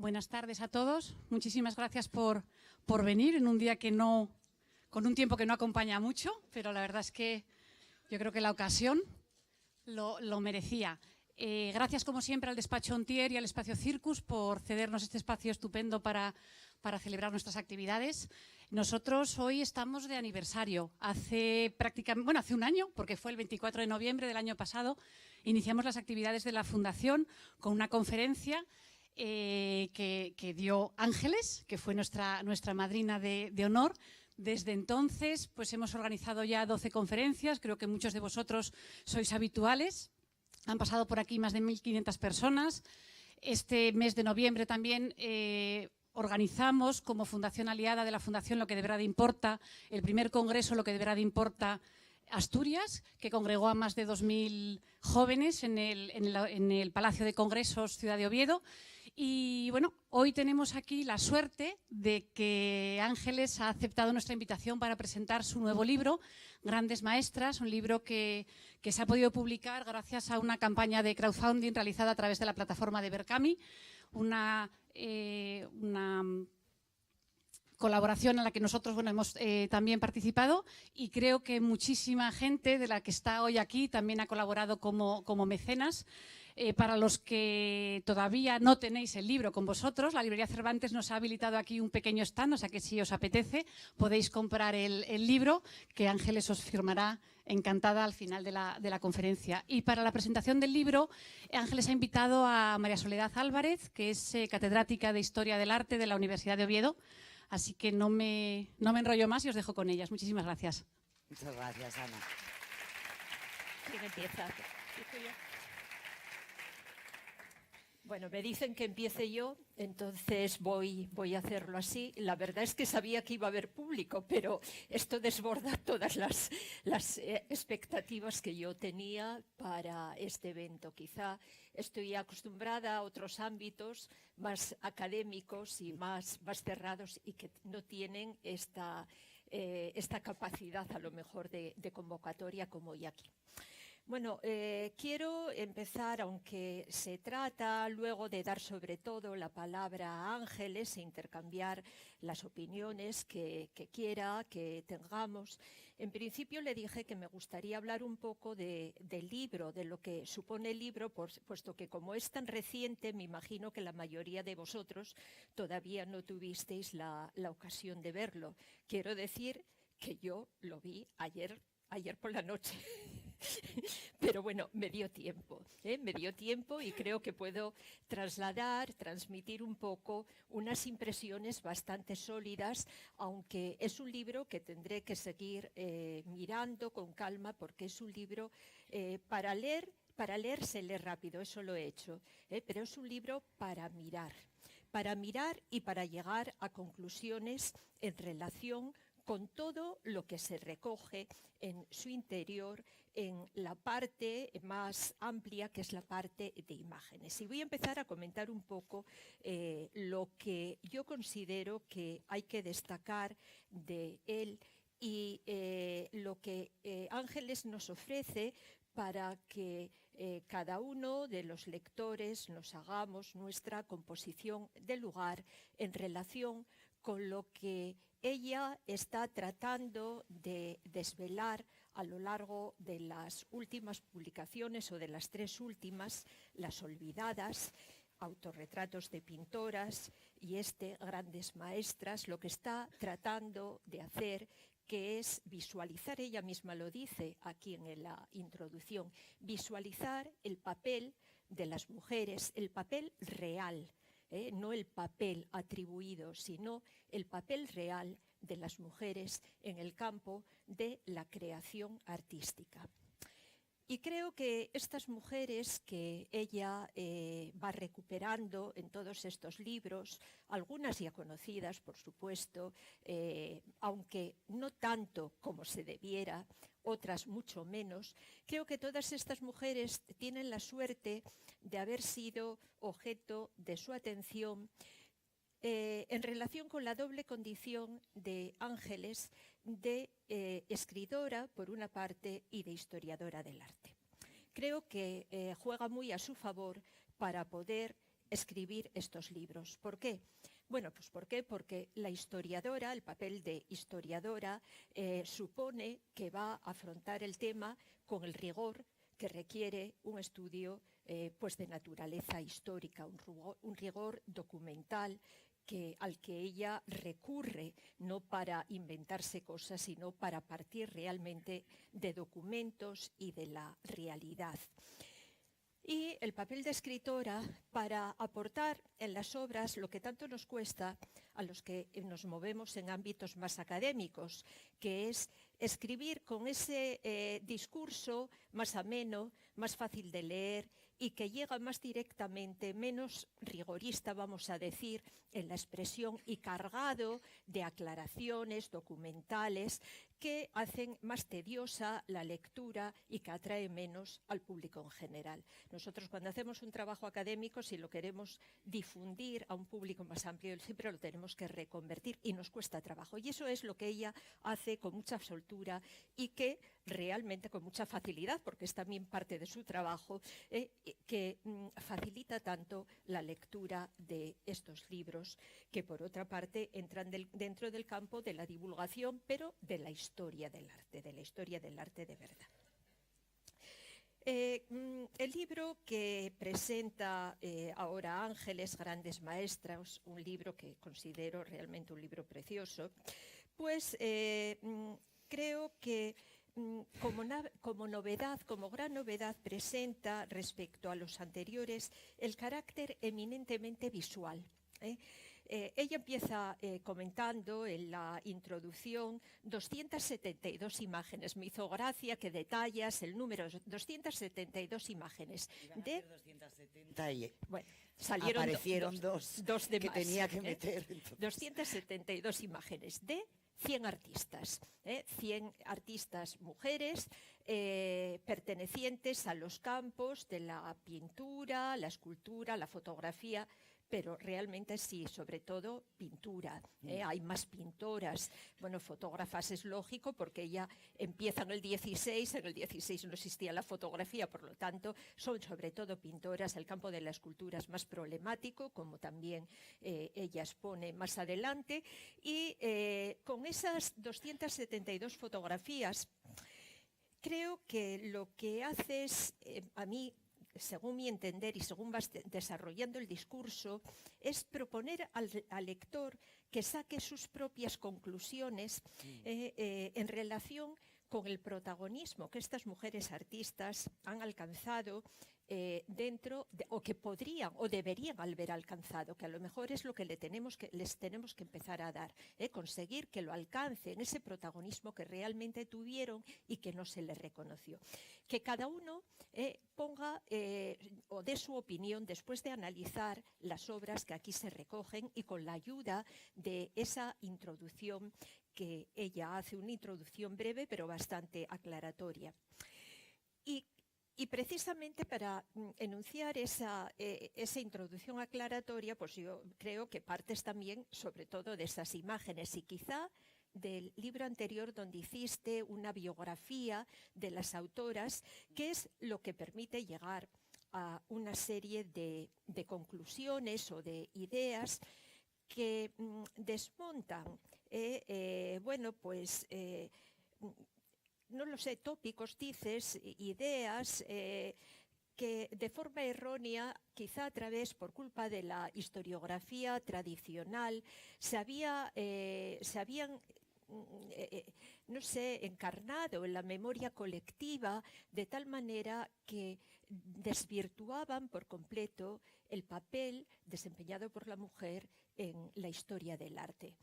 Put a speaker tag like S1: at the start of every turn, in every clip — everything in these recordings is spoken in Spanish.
S1: Buenas tardes a todos. Muchísimas gracias por venir en un día con un tiempo que no acompaña mucho, pero la verdad es que yo creo que la ocasión lo merecía. Gracias, como siempre, al Despacho Ontier y al Espacio Circus por cedernos este espacio estupendo para celebrar nuestras actividades. Nosotros hoy estamos de aniversario. Hace un año, porque fue el 24 de noviembre del año pasado, iniciamos las actividades de la Fundación con una conferencia que dio Ángeles, que fue nuestra madrina de honor. Desde entonces pues hemos organizado ya 12 conferencias, creo que muchos de vosotros sois habituales. Han pasado por aquí más de 1.500 personas. Este mes de noviembre también organizamos como Fundación Aliada de la Fundación Lo que de verdad importa, el primer congreso Lo que de verdad importa Asturias, que congregó a más de 2.000 jóvenes en el Palacio de Congresos Ciudad de Oviedo. Y bueno, hoy tenemos aquí la suerte de que Ángeles ha aceptado nuestra invitación para presentar su nuevo libro, Grandes Maestras, un libro que se ha podido publicar gracias a una campaña de crowdfunding realizada a través de la plataforma de Berkami, una colaboración en la que nosotros hemos también participado, y creo que muchísima gente de la que está hoy aquí también ha colaborado como mecenas. Para los que todavía no tenéis el libro con vosotros, la Librería Cervantes nos ha habilitado aquí un pequeño stand, o sea que si os apetece podéis comprar el libro, que Ángeles os firmará encantada al final de la conferencia. Y para la presentación del libro, Ángeles ha invitado a María Soledad Álvarez, que es catedrática de Historia del Arte de la Universidad de Oviedo. Así que no me enrollo más y os dejo con ellas. Muchísimas gracias.
S2: Muchas gracias, Ana.
S3: ¿Quién empieza? Bueno, me dicen que empiece yo, entonces voy a hacerlo así. La verdad es que sabía que iba a haber público, pero esto desborda todas las expectativas que yo tenía para este evento. Quizá estoy acostumbrada a otros ámbitos más académicos y más cerrados y que no tienen esta capacidad a lo mejor de convocatoria como hoy aquí. Bueno, quiero empezar, aunque se trata luego de dar sobre todo la palabra a Ángeles e intercambiar las opiniones que quiera que tengamos. En principio le dije que me gustaría hablar un poco del libro, de lo que supone el libro, puesto que como es tan reciente, me imagino que la mayoría de vosotros todavía no tuvisteis la ocasión de verlo. Quiero decir que yo lo vi ayer por la noche. Pero bueno, me dio tiempo y creo que puedo transmitir un poco unas impresiones bastante sólidas, aunque es un libro que tendré que seguir mirando con calma, porque es un libro para leer se lee rápido, eso lo he hecho, pero es un libro para mirar y para llegar a conclusiones en relación con todo lo que se recoge en su interior, en la parte más amplia, que es la parte de imágenes. Y voy a empezar a comentar un poco lo que yo considero que hay que destacar de él y lo que Ángeles nos ofrece para que cada uno de los lectores nos hagamos nuestra composición de lugar en relación con lo que ella está tratando de desvelar a lo largo de las últimas publicaciones, o de las 3 últimas, Las Olvidadas, Autorretratos de Pintoras y Grandes Maestras. Lo que está tratando de hacer, que es visualizar, ella misma lo dice aquí en la introducción, visualizar el papel de las mujeres, el papel real, no el papel atribuido, sino el papel real de las mujeres en el campo de la creación artística. Y creo que estas mujeres que ella va recuperando en todos estos libros, algunas ya conocidas, por supuesto, aunque no tanto como se debiera, otras mucho menos, creo que todas estas mujeres tienen la suerte de haber sido objeto de su atención en relación con la doble condición de Ángeles de escritora, por una parte, y de historiadora del arte. Creo que juega muy a su favor para poder escribir estos libros. ¿Por qué? Bueno, pues ¿por qué? Porque la historiadora, el papel de historiadora, supone que va a afrontar el tema con el rigor que requiere un estudio pues de naturaleza histórica, un rigor documental al que ella recurre, no para inventarse cosas, sino para partir realmente de documentos y de la realidad. Y el papel de escritora para aportar en las obras lo que tanto nos cuesta a los que nos movemos en ámbitos más académicos, que es escribir con ese discurso más ameno, más fácil de leer y que llega más directamente, menos rigorista, vamos a decir, en la expresión y cargado de aclaraciones documentales que hacen más tediosa la lectura y que atrae menos al público en general. Nosotros cuando hacemos un trabajo académico, si lo queremos difundir a un público más amplio, siempre lo tenemos que reconvertir y nos cuesta trabajo. Y eso es lo que ella hace con mucha soltura y que realmente con mucha facilidad, porque es también parte de su trabajo, que facilita tanto la lectura de estos libros, que por otra parte entran dentro del campo de la divulgación, pero de la historia del arte de verdad. El libro que presenta ahora Ángeles, Grandes Maestras, un libro que considero realmente un libro precioso, pues creo que como novedad, como gran novedad, presenta respecto a los anteriores el carácter eminentemente visual. Ella empieza comentando en la introducción 272 imágenes. Me hizo gracia que detallas el número, 272 imágenes.
S2: De 270 y
S3: bueno, salieron
S2: aparecieron dos
S3: de
S2: que
S3: más,
S2: tenía que meter. Entonces.
S3: 272 imágenes de 100 artistas, 100 artistas mujeres pertenecientes a los campos de la pintura, la escultura, la fotografía, pero realmente sí, sobre todo pintura. Hay más pintoras, bueno, fotógrafas es lógico porque ya empieza en el 16 no existía la fotografía, por lo tanto son sobre todo pintoras. El campo de la escultura es más problemático, como también ella expone más adelante, y con esas 272 fotografías creo que lo que hace es, a mí, según mi entender y según vas desarrollando el discurso, es proponer al lector que saque sus propias conclusiones en relación con el protagonismo que estas mujeres artistas han alcanzado o que podrían o deberían haber alcanzado, que a lo mejor es lo que les tenemos que empezar a dar, conseguir que lo alcancen, ese protagonismo que realmente tuvieron y que no se les reconoció. Que cada uno ponga o dé su opinión después de analizar las obras que aquí se recogen y con la ayuda de esa introducción que ella hace, una introducción breve pero bastante aclaratoria. Y precisamente para enunciar esa introducción aclaratoria, pues yo creo que partes también sobre todo de esas imágenes y quizá del libro anterior donde hiciste una biografía de las autoras, que es lo que permite llegar a una serie de conclusiones o de ideas que desmontan, bueno, pues no lo sé, tópicos, dices, ideas que de forma errónea, quizá a través, por culpa de la historiografía tradicional, se habían no sé, encarnado en la memoria colectiva de tal manera que desvirtuaban por completo el papel desempeñado por la mujer en la historia del arte.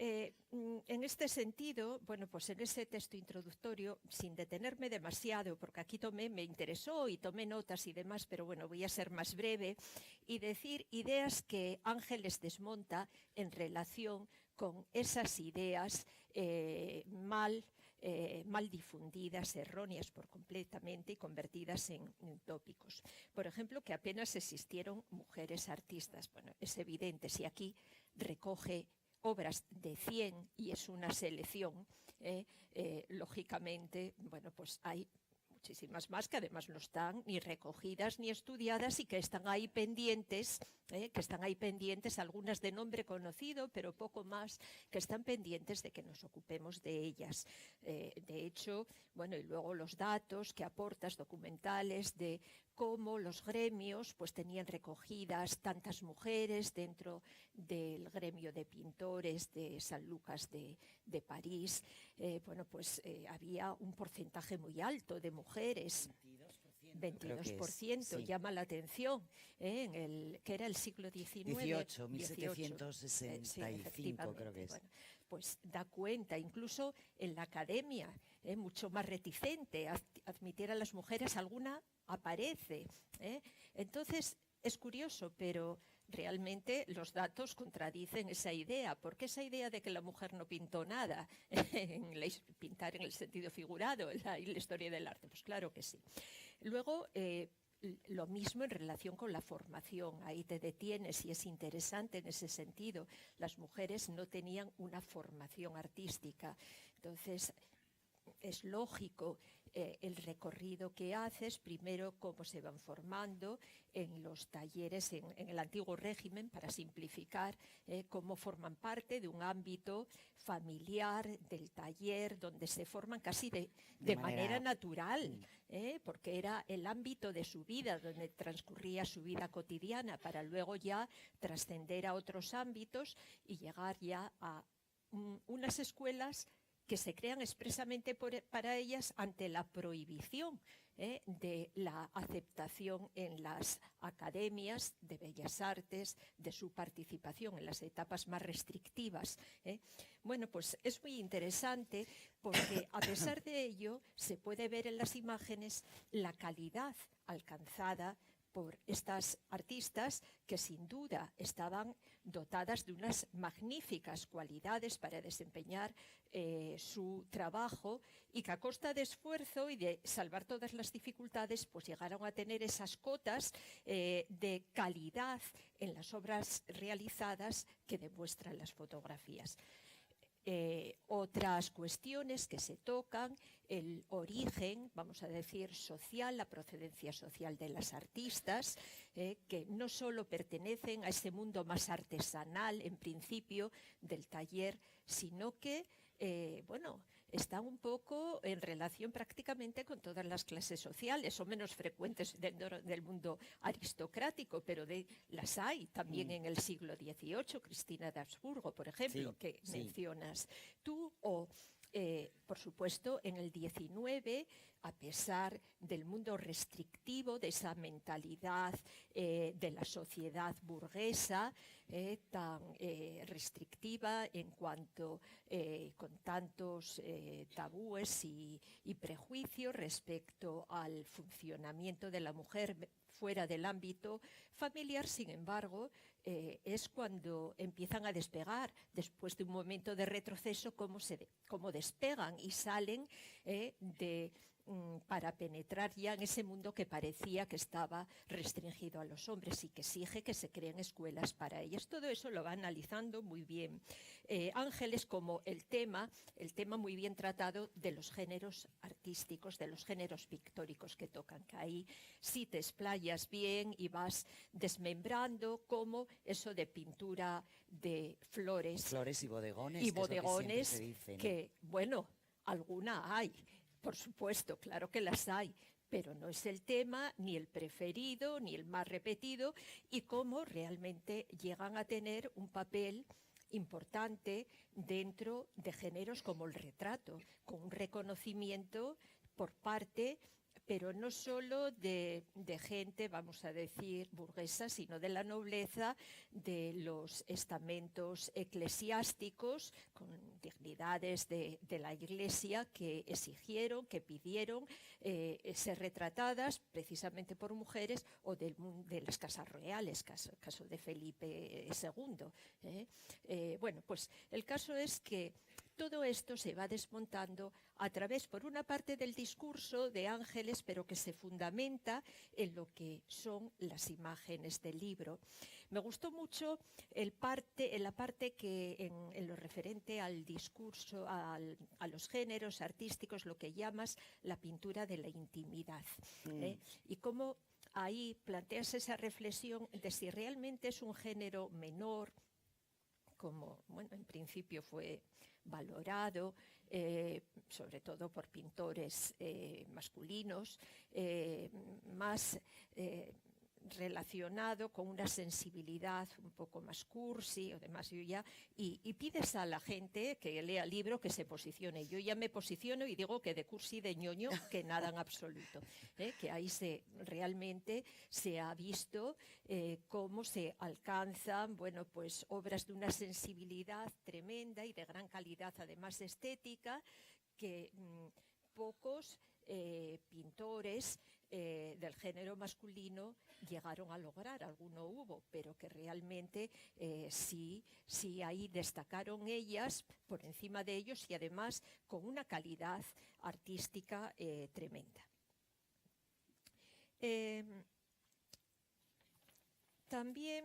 S3: En este sentido, bueno, pues en ese texto introductorio, sin detenerme demasiado, porque aquí me interesó y tomé notas y demás, pero bueno, voy a ser más breve y decir ideas que Ángeles desmonta en relación con esas ideas mal difundidas, erróneas por completamente y convertidas en tópicos. Por ejemplo, que apenas existieron mujeres artistas. Bueno, es evidente, si aquí recoge obras de 100 y es una selección, lógicamente, bueno, pues hay muchísimas más que además no están ni recogidas ni estudiadas y que están ahí pendientes, algunas de nombre conocido, pero poco más, que están pendientes de que nos ocupemos de ellas. De hecho, bueno, y luego los datos que aportas documentales de cómo los gremios pues tenían recogidas tantas mujeres dentro del gremio de pintores de San Lucas de París. Bueno, pues había un porcentaje muy alto de mujeres. 22%,
S2: sí.
S3: llama la atención, que era el siglo XIX.
S2: 1765 creo que es.
S3: Bueno, pues da cuenta, incluso en la academia, mucho más reticente a admitir a las mujeres, alguna aparece. Entonces, es curioso, pero realmente los datos contradicen esa idea, porque esa idea de que la mujer no pintó nada, pintar en el sentido figurado, en la historia del arte, pues claro que sí. Luego, lo mismo en relación con la formación, ahí te detienes y es interesante en ese sentido. Las mujeres no tenían una formación artística, entonces es lógico el recorrido que haces, primero cómo se van formando en los talleres en el antiguo régimen, para simplificar, cómo forman parte de un ámbito familiar, del taller, donde se forman casi de manera natural, porque era el ámbito de su vida, donde transcurría su vida cotidiana, para luego ya trascender a otros ámbitos y llegar ya a unas escuelas que se crean expresamente para ellas ante la prohibición de la aceptación en las academias de bellas artes, de su participación en las etapas más restrictivas. Bueno, pues es muy interesante porque a pesar de ello se puede ver en las imágenes la calidad alcanzada por estas artistas que sin duda estaban dotadas de unas magníficas cualidades para desempeñar su trabajo y que a costa de esfuerzo y de salvar todas las dificultades pues llegaron a tener esas cotas de calidad en las obras realizadas que demuestran las fotografías. Otras cuestiones que se tocan, el origen, vamos a decir, social, la procedencia social de las artistas, que no solo pertenecen a ese mundo más artesanal, en principio, del taller, sino que, bueno, están un poco en relación prácticamente con todas las clases sociales, o menos frecuentes dentro del mundo aristocrático, pero las hay también en el siglo XVIII, Cristina de Habsburgo, por ejemplo, que mencionas tú, o por supuesto en el XIX, a pesar del mundo restrictivo, de esa mentalidad de la sociedad burguesa, tan restrictiva en cuanto con tantos tabúes y prejuicios respecto al funcionamiento de la mujer fuera del ámbito familiar. Sin embargo, es cuando empiezan a despegar, después de un momento de retroceso, cómo despegan y salen para penetrar ya en ese mundo que parecía que estaba restringido a los hombres y que exige que se creen escuelas para ellas. Todo eso lo va analizando muy bien Ángeles, como el tema muy bien tratado de los géneros artísticos, de los géneros pictóricos que tocan, que ahí sí te explayas bien y vas desmembrando cómo eso de pintura de flores
S2: y bodegones,
S3: y
S2: que
S3: bodegones,
S2: es lo que siempre se dice, ¿no?
S3: que bueno, alguna hay, por supuesto, claro que las hay, pero no es el tema, ni el preferido, ni el más repetido, y cómo realmente llegan a tener un papel importante dentro de géneros como el retrato, con un reconocimiento por parte, pero no solo de gente, vamos a decir, burguesa, sino de la nobleza, de los estamentos eclesiásticos, con dignidades de la Iglesia, que exigieron, que pidieron ser retratadas precisamente por mujeres, o de las casas reales, caso de Felipe II. Bueno, pues el caso es que Todo esto se va desmontando a través, por una parte, del discurso de Ángeles, pero que se fundamenta en lo que son las imágenes del libro. Me gustó mucho en la parte que, en lo referente al discurso, a los géneros artísticos, lo que llamas la pintura de la intimidad. Y cómo ahí planteas esa reflexión de si realmente es un género menor, como, bueno, en principio fue valorado, sobre todo por pintores masculinos, más relacionado con una sensibilidad un poco más cursi o demás, y pides a la gente que lea el libro que se posicione. Yo ya me posiciono y digo que de cursi, de ñoño, que nada en absoluto, que ahí realmente se ha visto cómo se alcanzan, bueno, pues obras de una sensibilidad tremenda y de gran calidad, además estética, que pocos pintores del género masculino llegaron a lograr. Alguno hubo, pero que realmente sí ahí destacaron ellas por encima de ellos, y además con una calidad artística tremenda. También,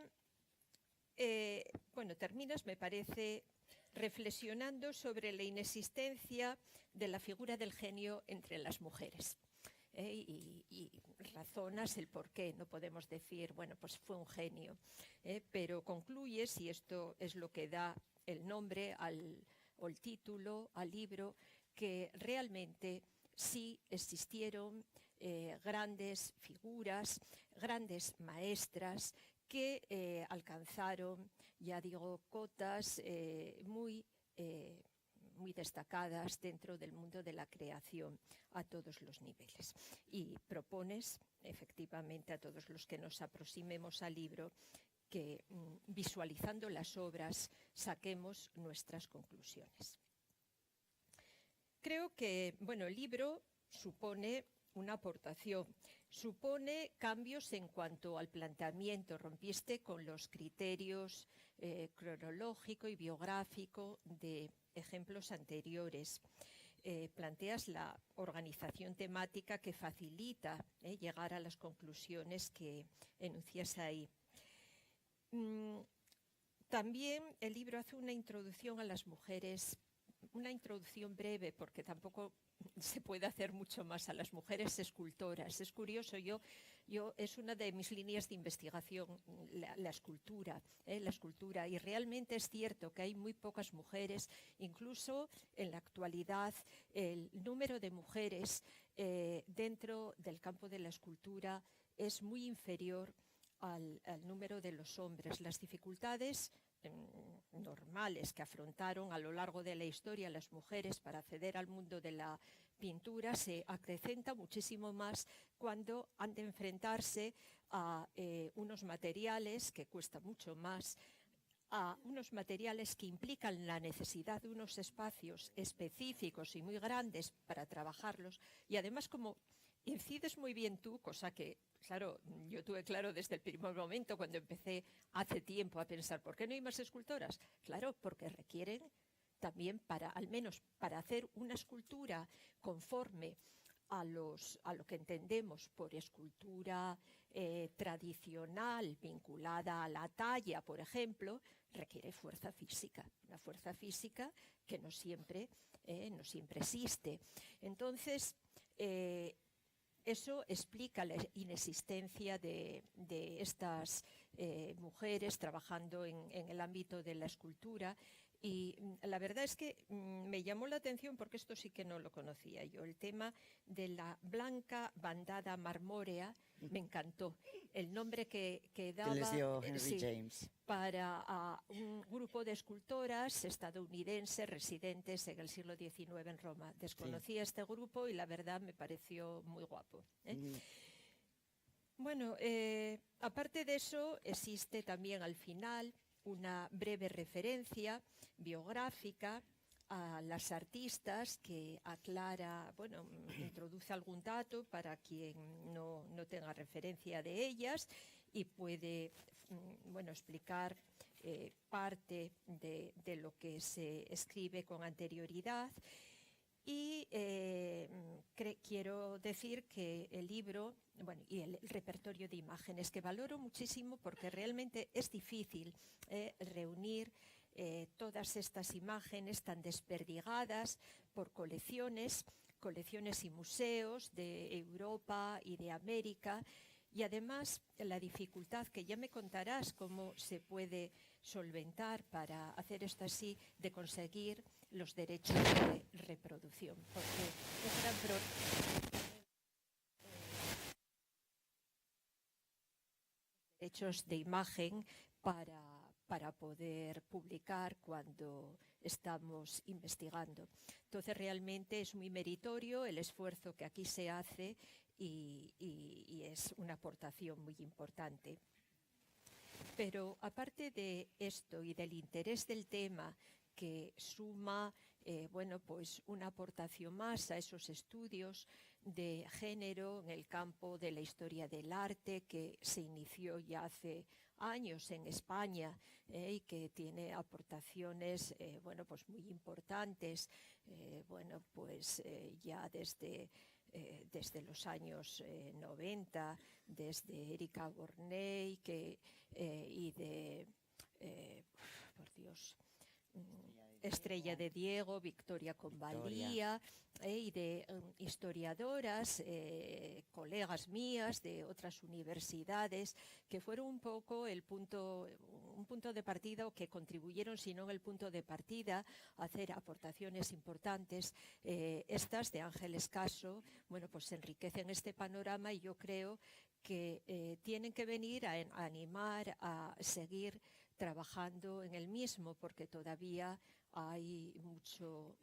S3: bueno, terminas, me parece, reflexionando sobre la inexistencia de la figura del genio entre las mujeres. Y razonas el por qué. No podemos decir, bueno, pues fue un genio, pero concluyes, y esto es lo que da el nombre o el título al libro, que realmente sí existieron grandes figuras, grandes maestras que alcanzaron, ya digo, cotas muy destacadas dentro del mundo de la creación a todos los niveles. Y propones, efectivamente, a todos los que nos aproximemos al libro, que visualizando las obras saquemos nuestras conclusiones. Creo que, bueno, el libro supone una aportación, supone cambios en cuanto al planteamiento. Rompiste con los criterios cronológico y biográfico de ejemplos anteriores. Planteas la organización temática que facilita llegar a las conclusiones que enuncias ahí. También el libro hace una introducción a las mujeres, una introducción breve, porque tampoco se puede hacer mucho más, a las mujeres escultoras. Es curioso, yo es una de mis líneas de investigación, la escultura, y realmente es cierto que hay muy pocas mujeres. Incluso en la actualidad el número de mujeres dentro del campo de la escultura es muy inferior al número de los hombres. Las dificultades normales que afrontaron a lo largo de la historia las mujeres para acceder al mundo de la pintura se acrecenta muchísimo más cuando han de enfrentarse a unos materiales que cuestan mucho más, a unos materiales que implican la necesidad de unos espacios específicos y muy grandes para trabajarlos, y además, como incides muy bien tú, cosa que, claro, yo tuve claro desde el primer momento cuando empecé hace tiempo a pensar, ¿por qué no hay más escultoras? Claro, porque requieren también, al menos para hacer una escultura conforme a lo que entendemos por escultura tradicional, vinculada a la talla, por ejemplo, requiere fuerza física, una fuerza física que no siempre existe. Entonces, eso explica la inexistencia de estas mujeres trabajando en el ámbito de la escultura. Y la verdad es que me llamó la atención, porque esto sí que no lo conocía yo, el tema de la blanca bandada marmórea. Me encantó el nombre que daba,
S2: les dio Henry James,
S3: para un grupo de escultoras estadounidenses residentes en el siglo XIX en Roma. Desconocía este grupo y la verdad me pareció muy guapo. Bueno, aparte de eso, existe también al final una breve referencia biográfica a las artistas que aclara, bueno, introduce algún dato para quien no tenga referencia de ellas, y puede, bueno, explicar parte de lo que se escribe con anterioridad. Y quiero decir que el libro, bueno, y el repertorio de imágenes, que valoro muchísimo porque realmente es difícil reunir todas estas imágenes tan desperdigadas por colecciones y museos de Europa y de América, y además la dificultad, que ya me contarás cómo se puede solventar para hacer esto así, de conseguir los derechos de reproducción, porque un gran derechos de imagen para poder publicar cuando estamos investigando. Entonces realmente es muy meritorio el esfuerzo que aquí se hace y es una aportación muy importante. Pero aparte de esto y del interés del tema, que suma bueno, pues una aportación más a esos estudios de género en el campo de la historia del arte, que se inició ya hace años en España y que tiene aportaciones bueno, pues muy importantes, bueno, pues ya desde los años 90, desde Erika Borney y de, por Dios, Estrella de Diego, Victoria Convalía, y de historiadoras, colegas mías de otras universidades, que fueron un poco un punto de partida, o que contribuyeron, si no el punto de partida, a hacer aportaciones importantes. Estas de Ángeles Caso, bueno, pues enriquecen este panorama, y yo creo que tienen que venir a animar a seguir trabajando en el mismo, porque todavía hay mucho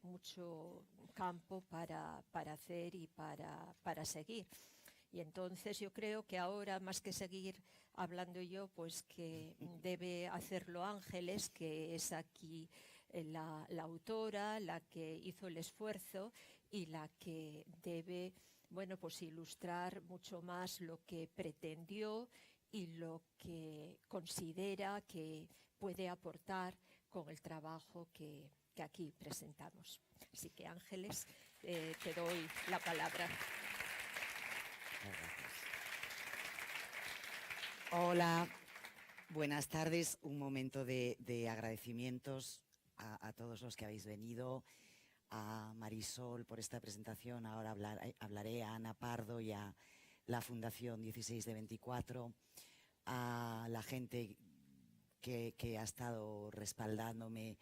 S3: campo para hacer y para seguir. Y entonces yo creo que ahora, más que seguir hablando yo, pues que debe hacerlo Ángeles, que es aquí la autora, la que hizo el esfuerzo y la que debe, bueno, pues ilustrar mucho más lo que pretendió y lo que considera que puede aportar con el trabajo que aquí presentamos. Así que, Ángeles, te doy la palabra.
S2: Hola, buenas tardes. Un momento de agradecimientos a todos los que habéis venido, a Marisol por esta presentación. Ahora hablaré a Ana Pardo y a la Fundación 16 de 24, a la gente que ha estado respaldándome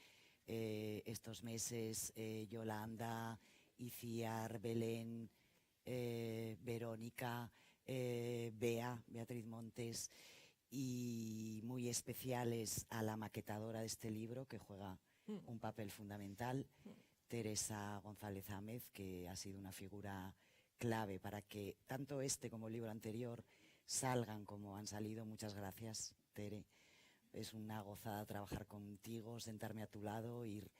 S2: estos meses, Yolanda, Iciar, Belén, Verónica, Beatriz Montes, y muy especiales a la maquetadora de este libro, que juega un papel fundamental, Teresa González Ámez, que ha sido una figura clave para que tanto este como el libro anterior salgan como han salido. Muchas gracias, Tere. Es una gozada trabajar contigo, sentarme a tu lado, ir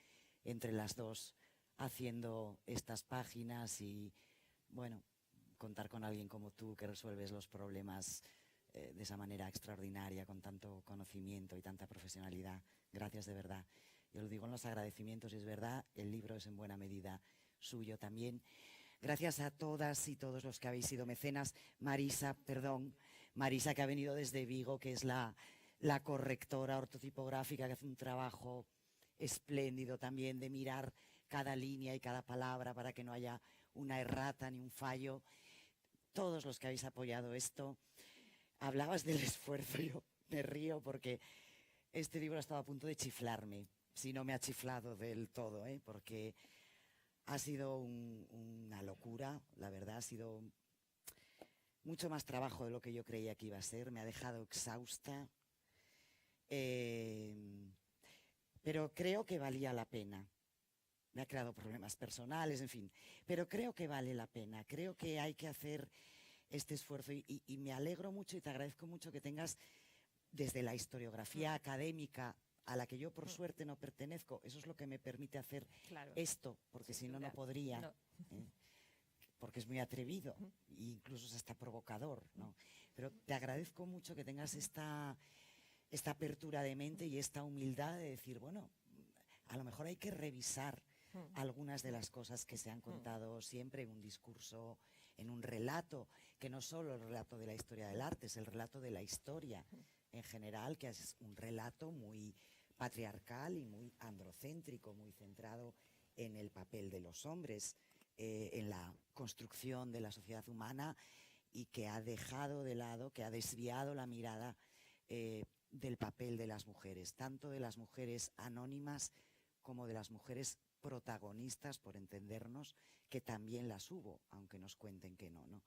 S2: entre las dos haciendo estas páginas y, bueno, contar con alguien como tú, que resuelves los problemas de esa manera extraordinaria, con tanto conocimiento y tanta profesionalidad. Gracias, de verdad. Yo lo digo en los agradecimientos, y es verdad, el libro es en buena medida suyo también. Gracias a todas y todos los que habéis sido mecenas. Marisa, que ha venido desde Vigo, que es la correctora ortotipográfica, que hace un trabajo espléndido también de mirar cada línea y cada palabra para que no haya una errata ni un fallo. Todos los que habéis apoyado esto. Hablabas del esfuerzo, yo me río porque este libro ha estado a punto de chiflarme, si no me ha chiflado del todo, porque ha sido una locura, la verdad, ha sido mucho más trabajo de lo que yo creía que iba a ser, me ha dejado exhausta, pero creo que valía la pena. Me ha creado problemas personales, en fin, pero creo que vale la pena, creo que hay que hacer este esfuerzo y me alegro mucho y te agradezco mucho que tengas, desde la historiografía académica, a la que yo por suerte no pertenezco, eso es lo que me permite hacer esto, porque si no, no podría, porque es muy atrevido e incluso es hasta provocador, ¿no? Pero te agradezco mucho que tengas esta apertura de mente y esta humildad de decir, bueno, a lo mejor hay que revisar algunas de las cosas que se han contado siempre en un discurso, en un relato, que no solo el relato de la historia del arte, es el relato de la historia en general, que es un relato muy patriarcal y muy androcéntrico, muy centrado en el papel de los hombres, en la construcción de la sociedad humana, y que ha dejado de lado, que ha desviado la mirada del papel de las mujeres, tanto de las mujeres anónimas como de las mujeres protagonistas, por entendernos, que también las hubo, aunque nos cuenten que no, ¿no?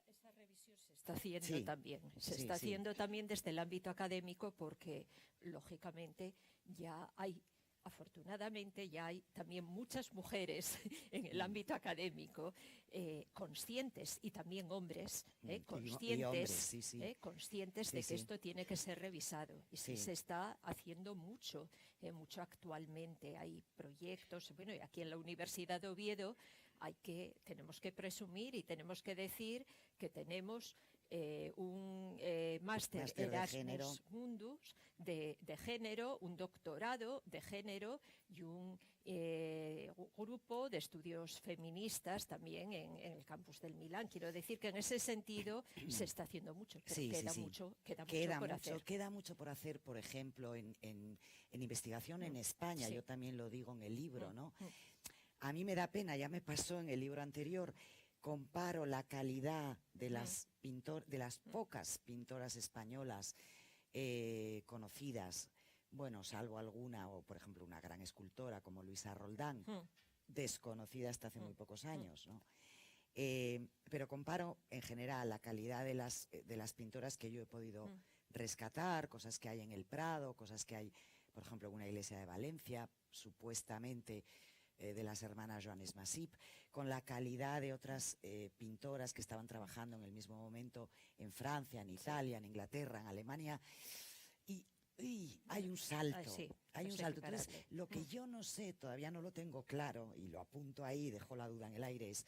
S3: Esa revisión se está haciendo también. Se está haciendo también desde el ámbito académico porque, lógicamente, ya hay, afortunadamente, ya hay también muchas mujeres en el ámbito académico conscientes, y también hombres conscientes de que esto tiene que ser revisado. Y se está haciendo mucho, mucho actualmente. Hay proyectos, bueno, y aquí en la Universidad de Oviedo tenemos que presumir y tenemos que decir que tenemos un máster Erasmus Mundus de género, un doctorado de género y un grupo de estudios feministas también en el campus del Milán. Quiero decir que en ese sentido se está haciendo mucho, pero queda mucho por hacer,
S2: por ejemplo, en investigación en España. Yo también lo digo en el libro, ¿no? A mí me da pena, ya me pasó en el libro anterior, comparo la calidad de las pocas pintoras españolas conocidas, bueno, salvo alguna, o por ejemplo una gran escultora como Luisa Roldán, desconocida hasta hace muy pocos años, ¿no? Pero comparo en general la calidad de las pintoras que yo he podido rescatar, cosas que hay en el Prado, cosas que hay, por ejemplo, en una iglesia de Valencia, supuestamente de las hermanas Joanes Masip, con la calidad de otras pintoras que estaban trabajando en el mismo momento en Francia, en Italia, en Inglaterra, en Alemania, y hay un salto, Entonces, lo que yo no sé, todavía no lo tengo claro, y lo apunto ahí, dejo la duda en el aire, es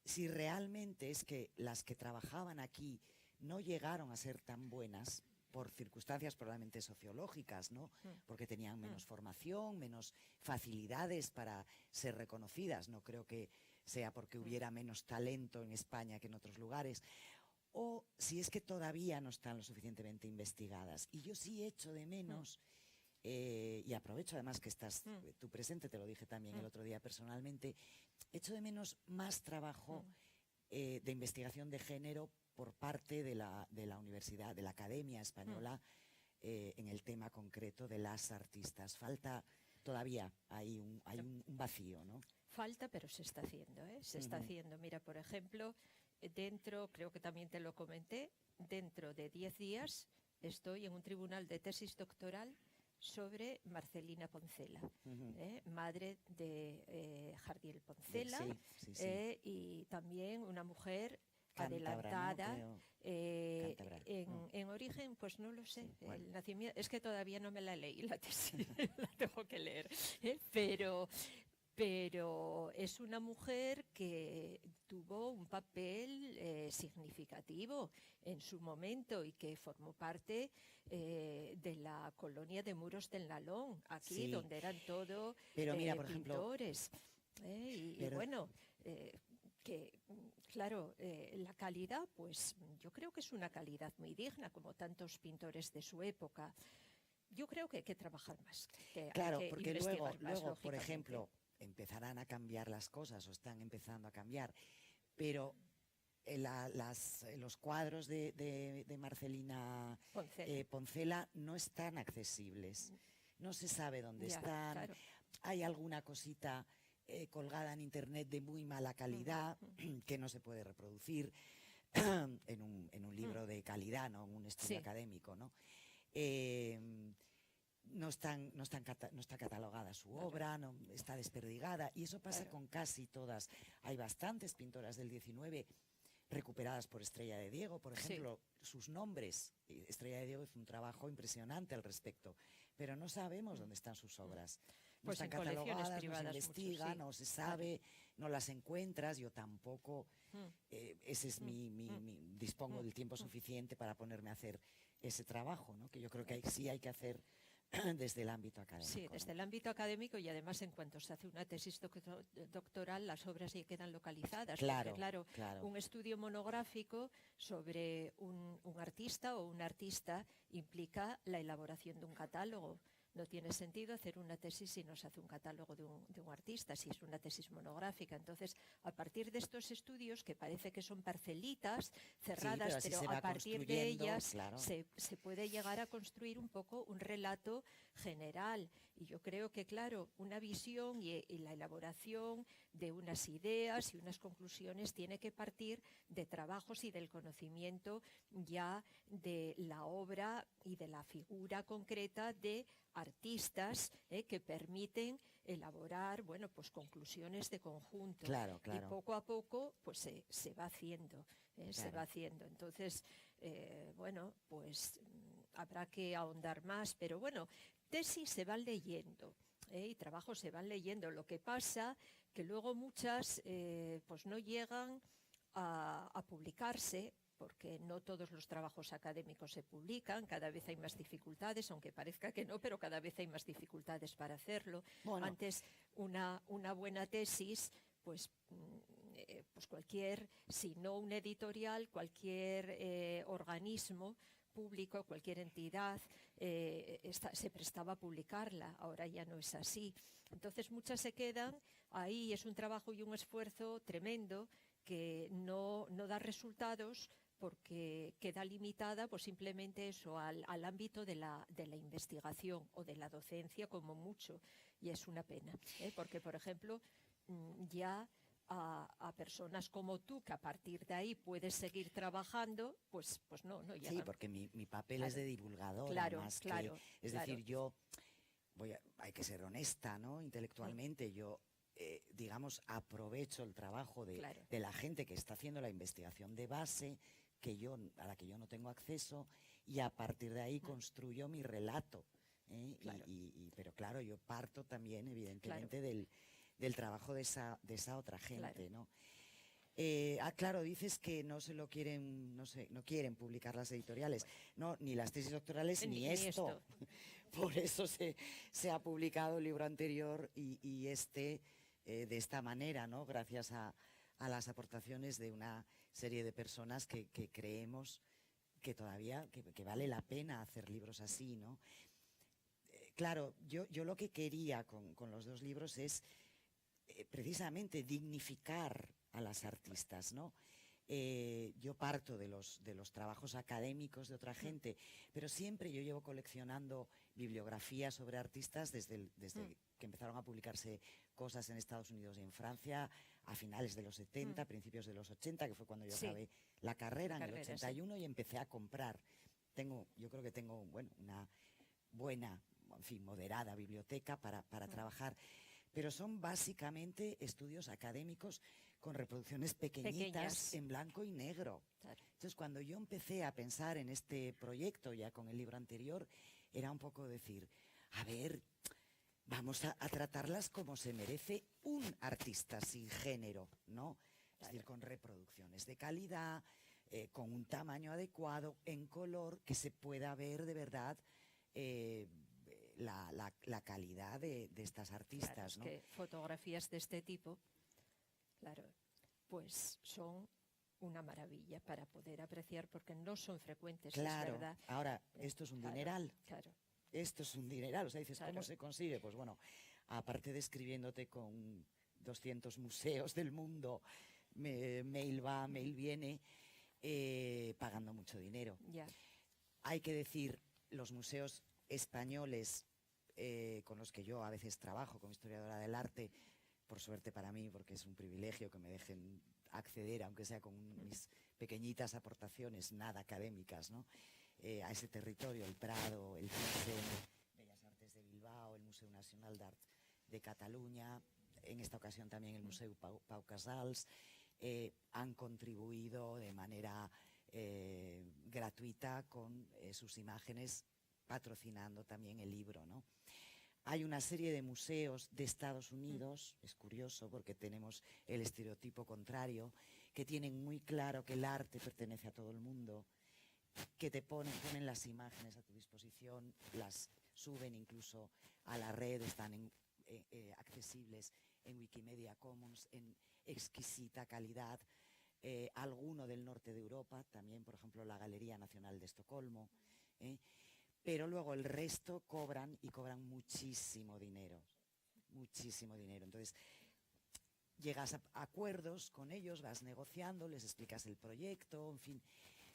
S2: si realmente es que las que trabajaban aquí no llegaron a ser tan buenas por circunstancias probablemente sociológicas, ¿no? Porque tenían menos formación, menos facilidades para ser reconocidas. No creo que sea porque hubiera menos talento en España que en otros lugares. O si es que todavía no están lo suficientemente investigadas. Y yo sí echo de menos, y aprovecho además que estás tú presente, te lo dije también el otro día personalmente, echo de menos más trabajo de investigación de género por parte de la universidad, de la Academia Española, en el tema concreto de las artistas. Falta todavía, hay un vacío, ¿no?
S3: Falta, pero se está haciendo, ¿eh? Se está haciendo. Mira, por ejemplo, creo que también te lo comenté, dentro de 10 días estoy en un tribunal de tesis doctoral sobre Marcelina Poncela, madre de Jardiel Poncela, y también una mujer adelantada,
S2: ¿no?
S3: en origen, pues no lo sé, el nacimiento, es que todavía no me la leí la tesis, la tengo que leer, pero es una mujer que tuvo un papel significativo en su momento y que formó parte de la colonia de Muros del Nalón, aquí donde eran todo pintores. Claro, la calidad, pues yo creo que es una calidad muy digna, como tantos pintores de su época. Yo creo que hay que trabajar más.
S2: Claro, porque luego, por ejemplo, empezarán a cambiar las cosas, o están empezando a cambiar, pero los cuadros de Marcelina Poncela no están accesibles, no se sabe dónde están, claro. Hay alguna cosita colgada en internet de muy mala calidad que no se puede reproducir en un libro de calidad, ¿no? En un estudio académico, ¿no? No está catalogada su obra, no, está desperdigada, y eso pasa con casi todas. Hay bastantes pintoras del 19 recuperadas por Estrella de Diego, por ejemplo, sus nombres. Estrella de Diego hizo un trabajo impresionante al respecto, pero no sabemos dónde están sus obras.
S3: Pues
S2: están
S3: en colecciones
S2: catalogadas, no se
S3: privadas mucho,
S2: investiga,
S3: sí.
S2: no se sabe, no las encuentras, yo tampoco, ese es dispongo del tiempo suficiente para ponerme a hacer ese trabajo, ¿no? Que yo creo que sí hay que hacer desde el ámbito académico.
S3: Sí, desde el ámbito académico, y además en cuanto se hace una tesis doctoral, las obras ya quedan localizadas.
S2: Claro,
S3: porque, claro,
S2: claro.
S3: un estudio monográfico sobre un artista o una artista implica la elaboración de un catálogo. No tiene sentido hacer una tesis si no se hace un catálogo de un artista, si es una tesis monográfica. Entonces, a partir de estos estudios, que parece que son parcelitas cerradas,
S2: así se
S3: pero
S2: va
S3: a partir de
S2: construyendo,
S3: ellas
S2: claro.
S3: se puede llegar a construir un poco un relato general. Y yo creo que, claro, una visión y la elaboración de unas ideas y unas conclusiones tiene que partir de trabajos y del conocimiento ya de la obra y de la figura concreta de artistas que permiten elaborar, bueno, pues conclusiones de conjunto.
S2: Claro, claro.
S3: Y poco a poco pues se va haciendo, se
S2: Claro.
S3: va haciendo. Entonces, bueno, pues habrá que ahondar más, pero bueno, tesis se van leyendo. Y trabajos se van leyendo. Lo que pasa que luego muchas pues no llegan a publicarse, porque no todos los trabajos académicos se publican, cada vez hay más dificultades, aunque parezca que no, pero cada vez hay más dificultades para hacerlo.
S2: Bueno.
S3: Antes, una buena tesis, pues cualquier, si no un editorial, cualquier organismo público, cualquier entidad se prestaba a publicarla. Ahora ya no es así. Entonces muchas se quedan ahí, es un trabajo y un esfuerzo tremendo que no da resultados porque queda limitada pues simplemente eso al ámbito de la investigación o de la docencia como mucho, y es una pena, porque por ejemplo ya a personas como tú, que a partir de ahí puedes seguir trabajando, pues no llegan.
S2: Sí, porque mi papel
S3: Claro.
S2: es de divulgadora,
S3: Claro,
S2: más
S3: claro,
S2: que, es
S3: claro.
S2: decir, hay que ser honesta, ¿no? Intelectualmente, yo, digamos, aprovecho el trabajo
S3: Claro.
S2: de la gente que está haciendo la investigación de base, a la que yo no tengo acceso, y a partir de ahí construyo mi relato.
S3: Claro.
S2: Pero claro, yo parto también, evidentemente, del trabajo de esa otra gente,
S3: Claro.
S2: ¿no? Claro, dices que no quieren publicar las editoriales, no, ni las tesis doctorales ni esto. Por eso se ha publicado el libro anterior y de esta manera, ¿no? Gracias a las aportaciones de una serie de personas que creemos que todavía que vale la pena hacer libros así, ¿no? Claro, yo lo que quería con los dos libros es precisamente dignificar a las artistas, ¿no? Yo parto de los trabajos académicos de otra gente, pero siempre yo llevo coleccionando bibliografías sobre artistas desde que empezaron a publicarse cosas en Estados Unidos y en Francia a finales de los 70, principios de los 80, que fue cuando yo acabé la carrera en el 81, y empecé a comprar. Yo creo que tengo una buena, en fin, moderada biblioteca para trabajar. Pero son básicamente estudios académicos con reproducciones pequeñitas en blanco y negro.
S3: Claro.
S2: Entonces, cuando yo empecé a pensar en este proyecto, ya con el libro anterior, era un poco decir, a ver, vamos a tratarlas como se merece un artista sin género, ¿no? Es decir, con reproducciones de calidad, con un tamaño adecuado, en color, que se pueda ver de verdad la calidad de estas artistas,
S3: Claro,
S2: ¿no?
S3: es que fotografías de este tipo, claro, pues son una maravilla para poder apreciar, porque no son frecuentes,
S2: Claro.
S3: es verdad.
S2: Ahora, esto es un dineral.
S3: Claro.
S2: Esto es un dineral. O sea, dices,
S3: Claro.
S2: ¿cómo se consigue? Pues bueno, aparte de escribiéndote con 200 museos del mundo, mail va, mail viene, pagando mucho dinero.
S3: Ya.
S2: Hay que decir, los museos españoles con los que yo a veces trabajo como historiadora del arte, por suerte para mí, porque es un privilegio que me dejen acceder, aunque sea con mis pequeñitas aportaciones, nada académicas, ¿no? A ese territorio, el Prado, el CICE, Bellas Artes de Bilbao, el Museo Nacional d'Art de Cataluña, en esta ocasión también el Museu Pau Casals, han contribuido de manera gratuita con sus imágenes, patrocinando también el libro, ¿no? Hay una serie de museos de Estados Unidos, es curioso porque tenemos el estereotipo contrario, que tienen muy claro que el arte pertenece a todo el mundo, que te ponen las imágenes a tu disposición, las suben incluso a la red, están accesibles en Wikimedia Commons en exquisita calidad. Alguno del norte de Europa, también por ejemplo la Galería Nacional de Estocolmo, pero luego el resto cobran y cobran muchísimo dinero, muchísimo dinero. Entonces llegas a acuerdos con ellos, vas negociando, les explicas el proyecto, en fin,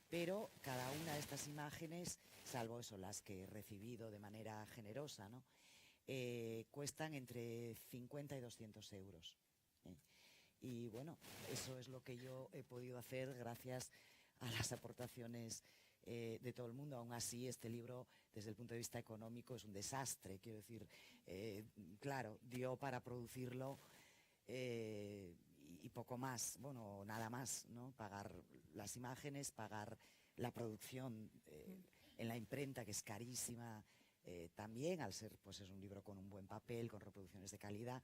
S2: pero cada una de estas imágenes, salvo eso, las que he recibido de manera generosa, ¿no? Cuestan entre 50 y 200 euros. Y bueno, eso es lo que yo he podido hacer gracias a las aportaciones de todo el mundo. Aún así, este libro, desde el punto de vista económico, es un desastre. Quiero decir, claro, dio para producirlo y poco más, bueno, nada más, ¿no? Pagar las imágenes, pagar la producción en la imprenta, que es carísima, también, al ser, pues es un libro con un buen papel, con reproducciones de calidad,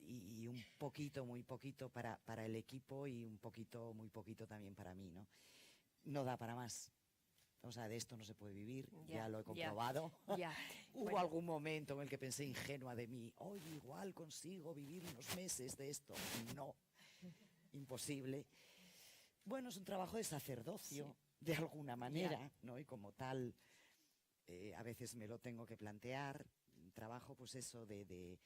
S2: y un poquito, muy poquito para el equipo y un poquito, muy poquito también para mí, ¿no? No da para más. O sea, de esto no se puede vivir, ya lo he comprobado. Hubo
S3: bueno,
S2: algún momento en el que pensé ingenua de mí, oye, igual consigo vivir unos meses de esto. No, imposible. Bueno, es un trabajo de sacerdocio, de alguna manera, ¿no? Y como tal, a veces me lo tengo que plantear. Un trabajo, pues eso, de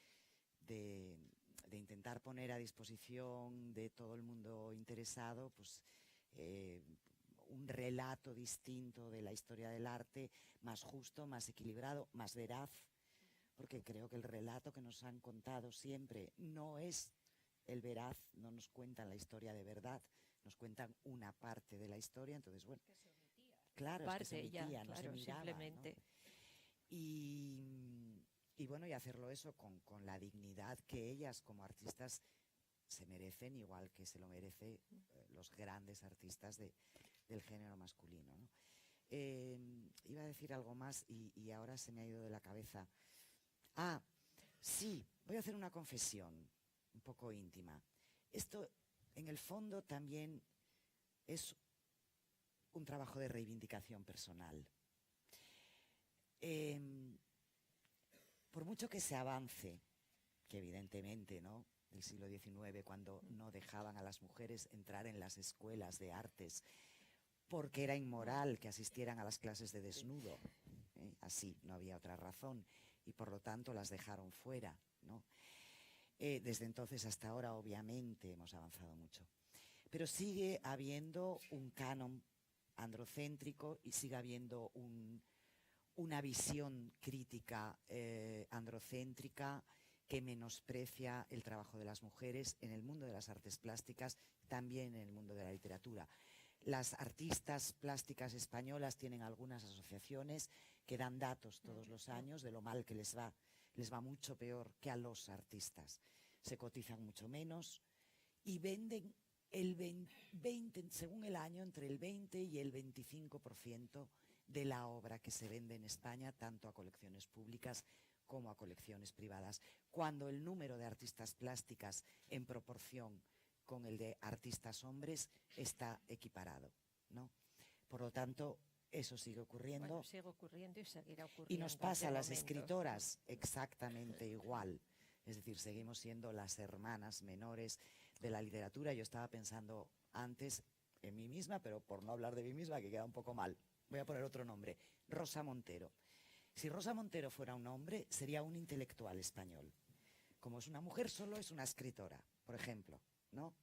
S2: intentar poner a disposición de todo el mundo interesado, pues un relato distinto de la historia del arte, más justo, más equilibrado, más veraz, porque creo que el relato que nos han contado siempre no es el veraz, no nos cuentan la historia de verdad, nos cuentan una parte de la historia. Entonces, bueno, claro, es que se omitía, no se miraba,
S3: simplemente.
S2: ¿no? Y bueno, y hacerlo eso con la dignidad que ellas como artistas se merecen, igual que se lo merecen los grandes artistas del género masculino, ¿no? Iba a decir algo más y ahora se me ha ido de la cabeza. Ah, sí, voy a hacer una confesión un poco íntima. Esto, en el fondo, también es un trabajo de reivindicación personal. Por mucho que se avance, que evidentemente, ¿no?, del siglo XIX, cuando no dejaban a las mujeres entrar en las escuelas de artes porque era inmoral que asistieran a las clases de desnudo, así, no había otra razón, y por lo tanto las dejaron fuera, ¿no? Desde entonces hasta ahora, obviamente, hemos avanzado mucho. Pero sigue habiendo un canon androcéntrico y sigue habiendo una visión crítica androcéntrica que menosprecia el trabajo de las mujeres en el mundo de las artes plásticas, también en el mundo de la literatura. Las artistas plásticas españolas tienen algunas asociaciones que dan datos todos los años de lo mal que les va mucho peor que a los artistas. Se cotizan mucho menos y venden según el año, entre el 20 y el 25% de la obra que se vende en España, tanto a colecciones públicas como a colecciones privadas, cuando el número de artistas plásticas en proporción con el de artistas hombres está equiparado, ¿no? Por lo tanto, eso sigue ocurriendo.
S3: Bueno, sigue ocurriendo y seguirá ocurriendo.
S2: Y nos pasa a las escritoras exactamente igual. Es decir, seguimos siendo las hermanas menores de la literatura. Yo estaba pensando antes en mí misma, pero por no hablar de mí misma, que queda un poco mal, voy a poner otro nombre, Rosa Montero. Si Rosa Montero fuera un hombre, sería un intelectual español. Como es una mujer, solo es una escritora, por ejemplo, ¿no?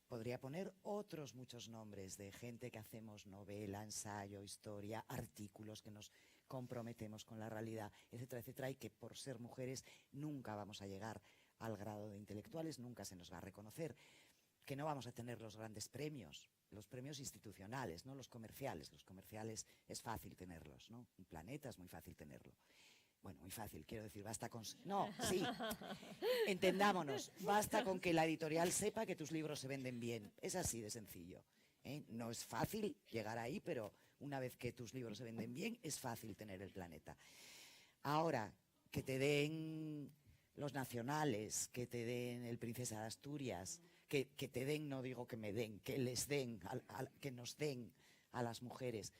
S2: Podría poner otros muchos nombres de gente que hacemos novela, ensayo, historia, artículos, que nos comprometemos con la realidad, etcétera, etcétera, y que por ser mujeres nunca vamos a llegar al grado de intelectuales, nunca se nos va a reconocer, que no vamos a tener los grandes premios, los premios institucionales, no los comerciales. Los comerciales es fácil tenerlos, ¿no? Un Planeta es muy fácil tenerlo. Bueno, muy fácil, quiero decir, basta con... No, sí, entendámonos, basta con que la editorial sepa que tus libros se venden bien. Es así de sencillo. ¿eh? No es fácil llegar ahí, pero una vez que tus libros se venden bien, es fácil tener el planeta. Ahora, que te den los nacionales, que te den el Princesa de Asturias, que te den, no digo que me den, que les den, que nos den a las mujeres,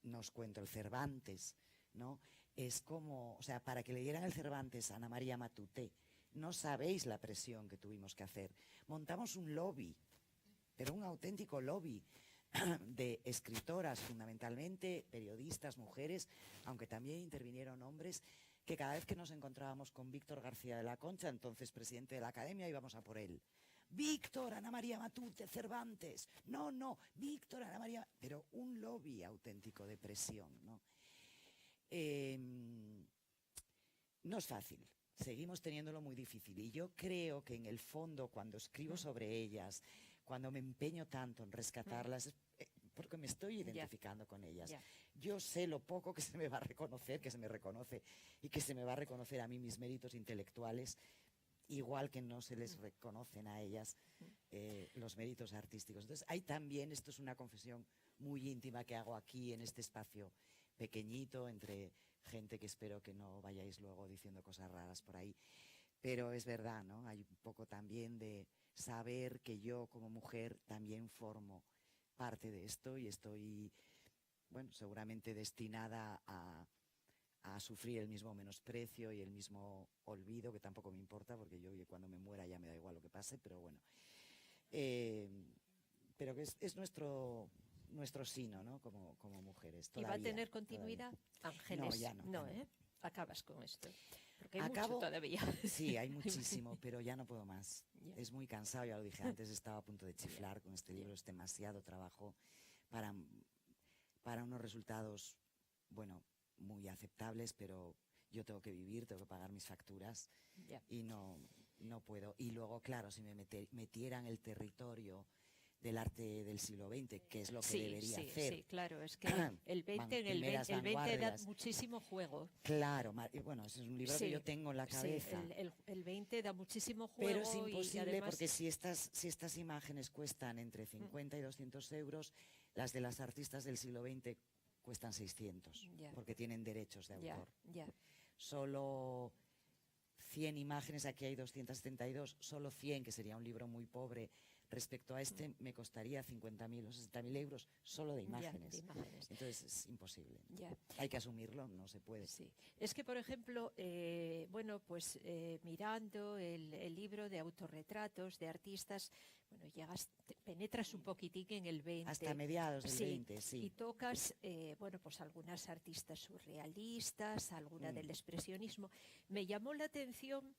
S2: no os cuento el Cervantes, ¿no? Es como, o sea, para que le dieran el Cervantes a Ana María Matute, no sabéis la presión que tuvimos que hacer. Montamos un lobby, pero un auténtico lobby de escritoras fundamentalmente, periodistas, mujeres, aunque también intervinieron hombres, que cada vez que nos encontrábamos con Víctor García de la Concha, entonces presidente de la Academia, íbamos a por él. Víctor, Ana María Matute, Cervantes. No, Víctor, Ana María... Pero un lobby auténtico de presión, ¿no? No es fácil. Seguimos teniéndolo muy difícil. Y yo creo que en el fondo, cuando escribo sobre ellas, cuando me empeño tanto en rescatarlas, porque me estoy identificando con ellas. Yo sé lo poco que se me va a reconocer, que se me reconoce, y que se me va a reconocer a mí mis méritos intelectuales, igual que no se les reconocen a ellas los méritos artísticos. Entonces, hay también, esto es una confesión muy íntima que hago aquí en este espacio pequeñito, entre gente que espero que no vayáis luego diciendo cosas raras por ahí, pero es verdad, ¿no? Hay un poco también de saber que yo como mujer también formo parte de esto y estoy, bueno, seguramente destinada a sufrir el mismo menosprecio y el mismo olvido, que tampoco me importa, porque yo cuando me muera ya me da igual lo que pase, pero bueno. Pero que es nuestro sino, ¿no? Como mujeres.
S3: ¿Y va a tener continuidad?
S2: Todavía.
S3: Ángeles.
S2: No, ya no.
S3: No,
S2: ya no.
S3: ¿eh? Acabas con esto. Porque hay mucho todavía.
S2: Sí, hay muchísimo, pero ya no puedo más.
S3: Ya.
S2: Es muy cansado, ya lo dije antes, estaba a punto de chiflar con este libro, es demasiado trabajo para unos resultados, bueno, muy aceptables, pero yo tengo que vivir, tengo que pagar mis facturas y no puedo. Y luego, claro, si me metieran el territorio del arte del siglo XX, que es lo que debería hacer.
S3: Sí, claro, es que el 20 da muchísimo juego.
S2: Claro, bueno, ese es un libro que yo tengo en la cabeza.
S3: Sí, el 20 da muchísimo juego.
S2: Pero es imposible,
S3: y además...
S2: porque si estas imágenes cuestan entre 50 y 200 euros, las de las artistas del siglo XX cuestan 600, porque tienen derechos de autor. Solo 100 imágenes, aquí hay 272, solo 100, que sería un libro muy pobre. Respecto a este, me costaría 50.000 o 60.000 euros solo de imágenes. Entonces es imposible. Hay que asumirlo, no se puede.
S3: Sí. Es que, por ejemplo, bueno, pues mirando el libro de autorretratos de artistas, bueno, penetras un poquitín en el 20.
S2: Hasta mediados del 20, sí.
S3: Y tocas, bueno, pues algunas artistas surrealistas, alguna del expresionismo. Me llamó la atención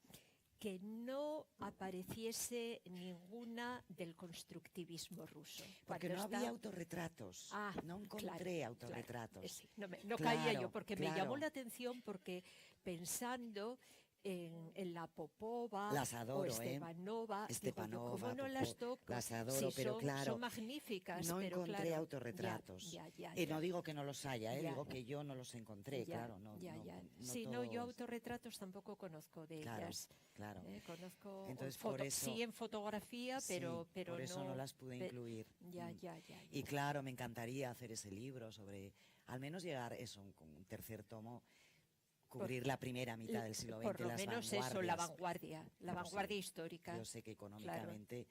S3: que no apareciese ninguna del constructivismo ruso.
S2: Porque no había autorretratos. No encontré autorretratos.
S3: Claro, no caía yo, porque me llamó la atención porque pensando en la Popova,
S2: las adoro,
S3: o Stepanova,
S2: Stepanova,
S3: ¿cómo no las toco?
S2: Las adoro, pero claro,
S3: son magníficas.
S2: No
S3: pero
S2: encontré
S3: claro,
S2: autorretratos. No digo que no los haya, digo que yo no los encontré, claro.
S3: Yo autorretratos tampoco conozco de ellas.
S2: Claro.
S3: Conozco
S2: entonces, por eso,
S3: sí en fotografía, pero
S2: por eso no las pude incluir. Y claro, me encantaría hacer ese libro sobre, al menos llegar eso, con un tercer tomo, cubrir la primera mitad del siglo XX,
S3: por lo menos eso, la vanguardia histórica.
S2: Yo sé que económicamente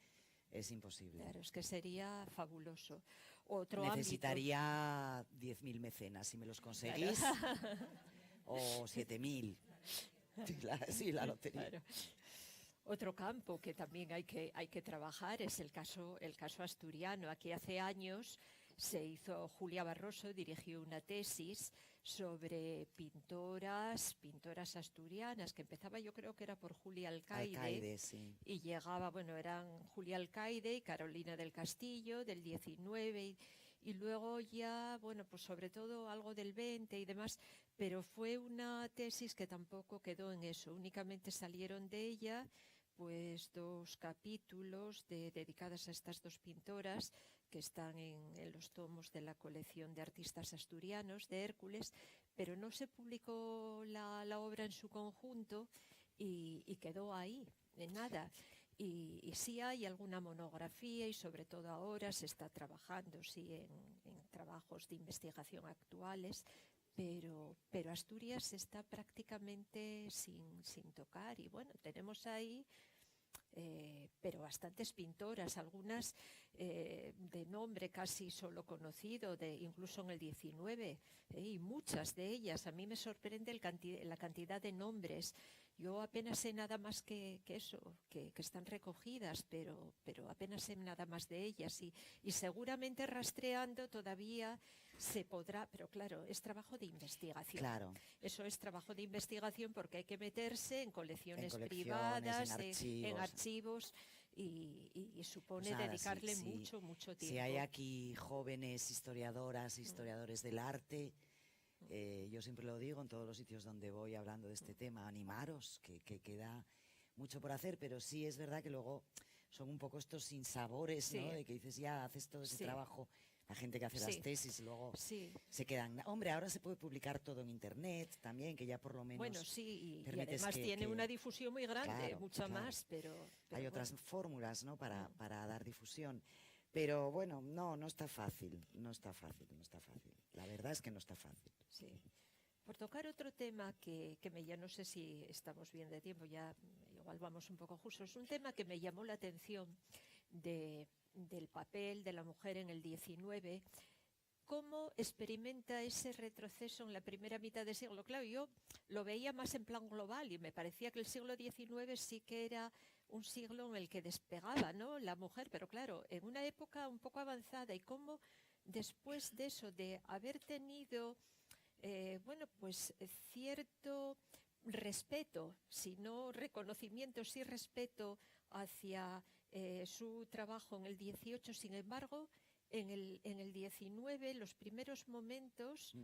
S2: es imposible.
S3: Claro, es que sería fabuloso.
S2: Necesitaría 10.000 mecenas, si me los conseguís, o 7.000. Sí, la lotería.
S3: Claro. Otro campo que también hay que trabajar es el caso asturiano. Aquí hace años Julia Barroso dirigió una tesis sobre pintoras asturianas, que empezaba, yo creo que era por Julia Alcaide,
S2: sí.
S3: Y llegaba, bueno, eran Julia Alcaide y Carolina del Castillo del 19 y luego ya, bueno, pues sobre todo algo del 20 y demás, pero fue una tesis que tampoco quedó en eso, únicamente salieron de ella pues 2 capítulos dedicados a estas 2 pintoras que están en los tomos de la colección de artistas asturianos de Hércules, pero no se publicó la obra en su conjunto y quedó ahí, en nada. Y sí hay alguna monografía y sobre todo ahora se está trabajando en trabajos de investigación actuales, pero Asturias está prácticamente sin tocar. Y bueno, tenemos ahí pero bastantes pintoras, algunas de nombre casi solo conocido, incluso en el 19, y muchas de ellas. A mí me sorprende la cantidad de nombres. Yo apenas sé nada más que eso, que están recogidas, pero apenas sé nada más de ellas. Y seguramente rastreando todavía se podrá, pero claro, es trabajo de investigación.
S2: Claro.
S3: Eso es trabajo de investigación porque hay que meterse en colecciones privadas, en archivos y supone dedicarle mucho tiempo.
S2: Si hay aquí jóvenes historiadoras, historiadores del arte, yo siempre lo digo en todos los sitios donde voy hablando de este tema, animaros, que queda mucho por hacer, pero sí es verdad que luego son un poco estos sinsabores, ¿no? De que dices, ya haces todo ese trabajo. La gente que hace las tesis luego se quedan. Hombre, ahora se puede publicar todo en internet también, que ya por lo menos.
S3: Bueno, sí, y además tiene una difusión muy grande, mucha más, pero
S2: hay otras fórmulas, ¿no? Para dar difusión. Pero bueno, no está fácil, no está fácil. La verdad es que no está fácil.
S3: Sí. Por tocar otro tema que ya no sé si estamos bien de tiempo, ya igual vamos un poco justos, un tema que me llamó la atención del papel de la mujer en el 19, cómo experimenta ese retroceso en la primera mitad del siglo. Claro, yo lo veía más en plan global y me parecía que el siglo XIX sí que era un siglo en el que despegaba, ¿no?, la mujer, pero claro, en una época un poco avanzada, y cómo después de eso, de haber tenido, cierto respeto, si no reconocimiento, sí respeto hacia su trabajo en el 18, sin embargo, en el 19, los primeros momentos...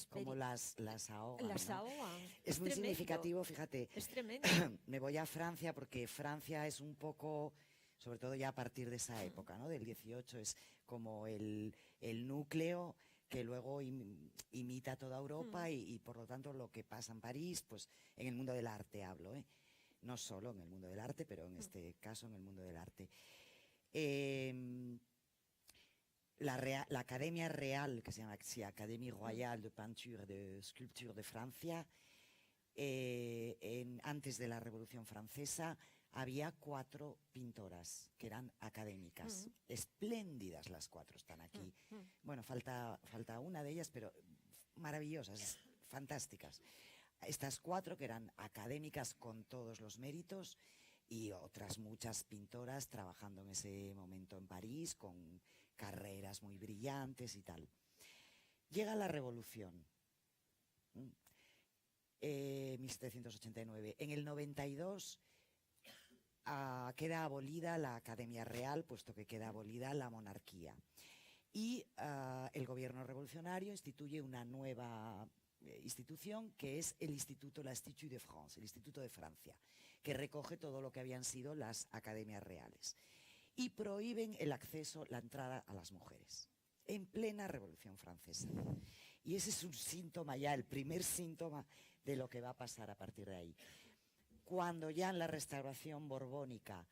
S2: Como las ahogan.
S3: Las
S2: ¿no?
S3: ahogan.
S2: Es muy significativo, fíjate.
S3: Es tremendo.
S2: Me voy a Francia porque Francia es un poco, sobre todo ya a partir de esa época, ¿no? Del 18, es como el núcleo que luego imita toda Europa y por lo tanto lo que pasa en París, pues en el mundo del arte hablo, ¿eh? No solo en el mundo del arte, pero en este caso en el mundo del arte. La Academia Real, que se llama Académie Royale de Peinture et de Sculpture de Francia, antes de la Revolución Francesa, había 4 pintoras que eran académicas. Espléndidas las 4, están aquí. Bueno, falta una de ellas, pero maravillosas, fantásticas. Estas 4 que eran académicas con todos los méritos y otras muchas pintoras trabajando en ese momento en París con carreras muy brillantes y tal. Llega la Revolución, 1789. En el 92 queda abolida la Academia Real, puesto que queda abolida la monarquía. Y el gobierno revolucionario instituye una nueva institución que es el l'Institut de France, el Instituto de Francia, que recoge todo lo que habían sido las academias reales. Y prohíben el acceso, la entrada a las mujeres, en plena Revolución Francesa. Y ese es un síntoma ya, el primer síntoma de lo que va a pasar a partir de ahí. Cuando ya en la restauración borbónica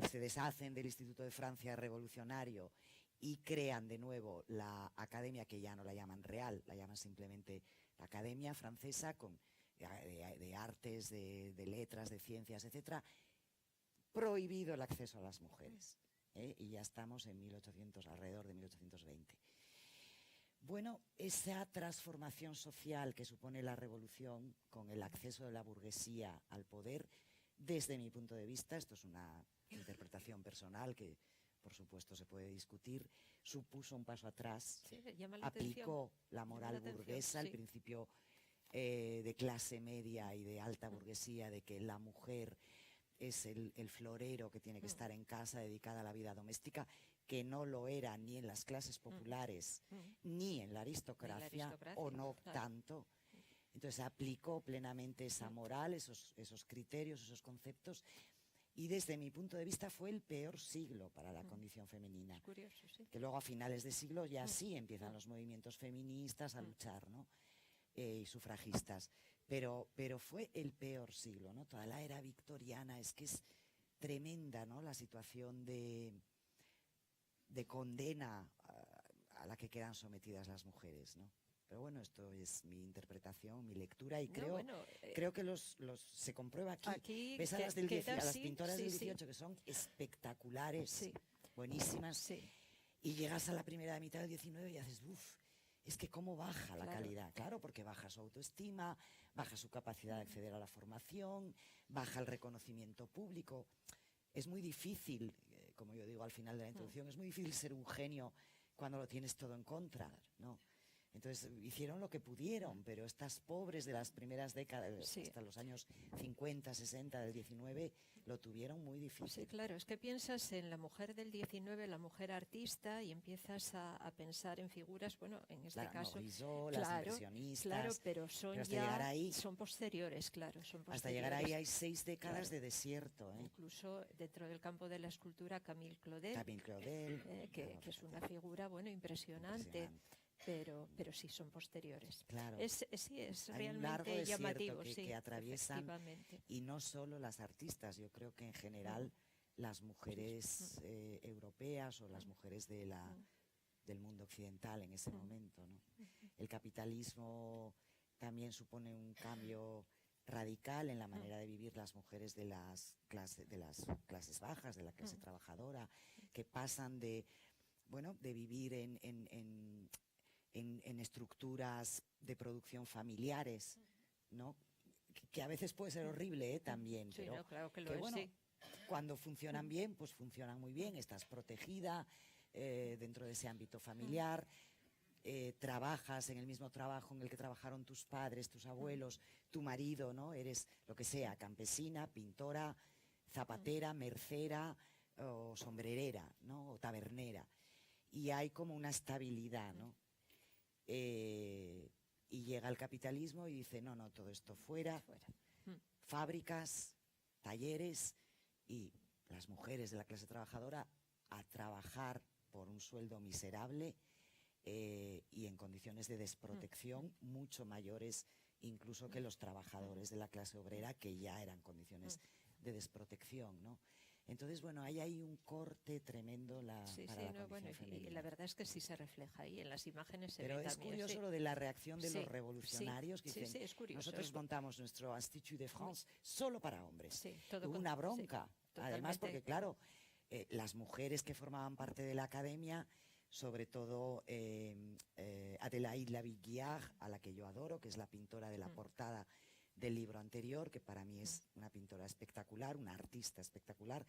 S2: se deshacen del Instituto de Francia revolucionario y crean de nuevo la academia, que ya no la llaman real, la llaman simplemente la Academia Francesa de artes, de letras, de ciencias, etcétera, prohibido el acceso a las mujeres. Y ya estamos en alrededor de 1820. Bueno, esa transformación social que supone la revolución con el acceso de la burguesía al poder, desde mi punto de vista, esto es una interpretación personal que por supuesto se puede discutir, supuso un paso atrás, aplicó la moral burguesa, el principio de clase media y de alta burguesía de que la mujer es el florero que tiene que estar en casa dedicada a la vida doméstica, que no lo era ni en las clases populares ni en la aristocracia, o no tanto. Entonces aplicó plenamente esa moral, esos criterios, esos conceptos, y desde mi punto de vista fue el peor siglo para la condición femenina.
S3: Es curioso, sí.
S2: Que luego a finales de siglo ya sí empiezan los movimientos feministas a luchar, ¿no? Y sufragistas. pero fue el peor siglo, ¿no? Toda la era victoriana, es que es tremenda, ¿no? La situación de condena a la que quedan sometidas las mujeres, ¿no? Pero bueno, esto es mi interpretación, mi lectura, y creo que se comprueba aquí. Ves a las, a las pintoras del 18 que son espectaculares, buenísimas, y llegas a la primera mitad del 19 y haces, uff, es que cómo baja la calidad. Claro, porque baja su autoestima, baja su capacidad de acceder a la formación, baja el reconocimiento público. Es muy difícil, como yo digo al final de la introducción, es muy difícil ser un genio cuando lo tienes todo en contra, ¿no? Entonces hicieron lo que pudieron, pero estas pobres de las primeras décadas, hasta los años 50, 60 del 19, lo tuvieron muy difícil.
S3: Sí, claro, es que piensas en la mujer del 19, la mujer artista, y empiezas a pensar en figuras, bueno, en este caso,
S2: Morisot, las impresionistas.
S3: Claro, pero son son posteriores, claro, son posteriores.
S2: Hasta llegar ahí hay 6 décadas de desierto, ¿eh?
S3: Incluso dentro del campo de la escultura, Camille Claudel, que es una figura, bueno, impresionante. Pero sí son posteriores.
S2: Claro.
S3: Es realmente llamativo,
S2: que atraviesan, y no solo las artistas, yo creo que en general las mujeres europeas o las mujeres del mundo occidental en ese momento, ¿no? El capitalismo también supone un cambio radical en la manera de vivir las mujeres de las clases bajas, de la clase trabajadora, que pasan de vivir en estructuras de producción familiares, ¿no? Que a veces puede ser horrible, también, pero
S3: no, claro que lo es,
S2: bueno, cuando funcionan bien, pues funcionan muy bien, estás protegida dentro de ese ámbito familiar, trabajas en el mismo trabajo en el que trabajaron tus padres, tus abuelos, tu marido, ¿no? Eres lo que sea, campesina, pintora, zapatera, mercera o sombrerera, ¿no? O tabernera. Y hay como una estabilidad, ¿no? Y llega el capitalismo y dice, no, todo esto fuera. Fábricas, talleres, y las mujeres de la clase trabajadora a trabajar por un sueldo miserable y en condiciones de desprotección mucho mayores incluso que los trabajadores de la clase obrera, que ya eran condiciones de desprotección, ¿no? Entonces, bueno, hay ahí un corte tremendo para la condición femenina.
S3: Y la verdad es que sí se refleja ahí, en las imágenes se
S2: Pero
S3: ve
S2: es
S3: también,
S2: curioso lo de la reacción de los revolucionarios que dicen,
S3: es curioso,
S2: nosotros montamos nuestro Institut de France solo para hombres.
S3: Hubo
S2: una bronca, además, porque claro, las mujeres que formaban parte de la academia, sobre todo Adélaïde Laviguiard, a la que yo adoro, que es la pintora de la portada del libro anterior, que para mí es una pintora espectacular, una artista espectacular.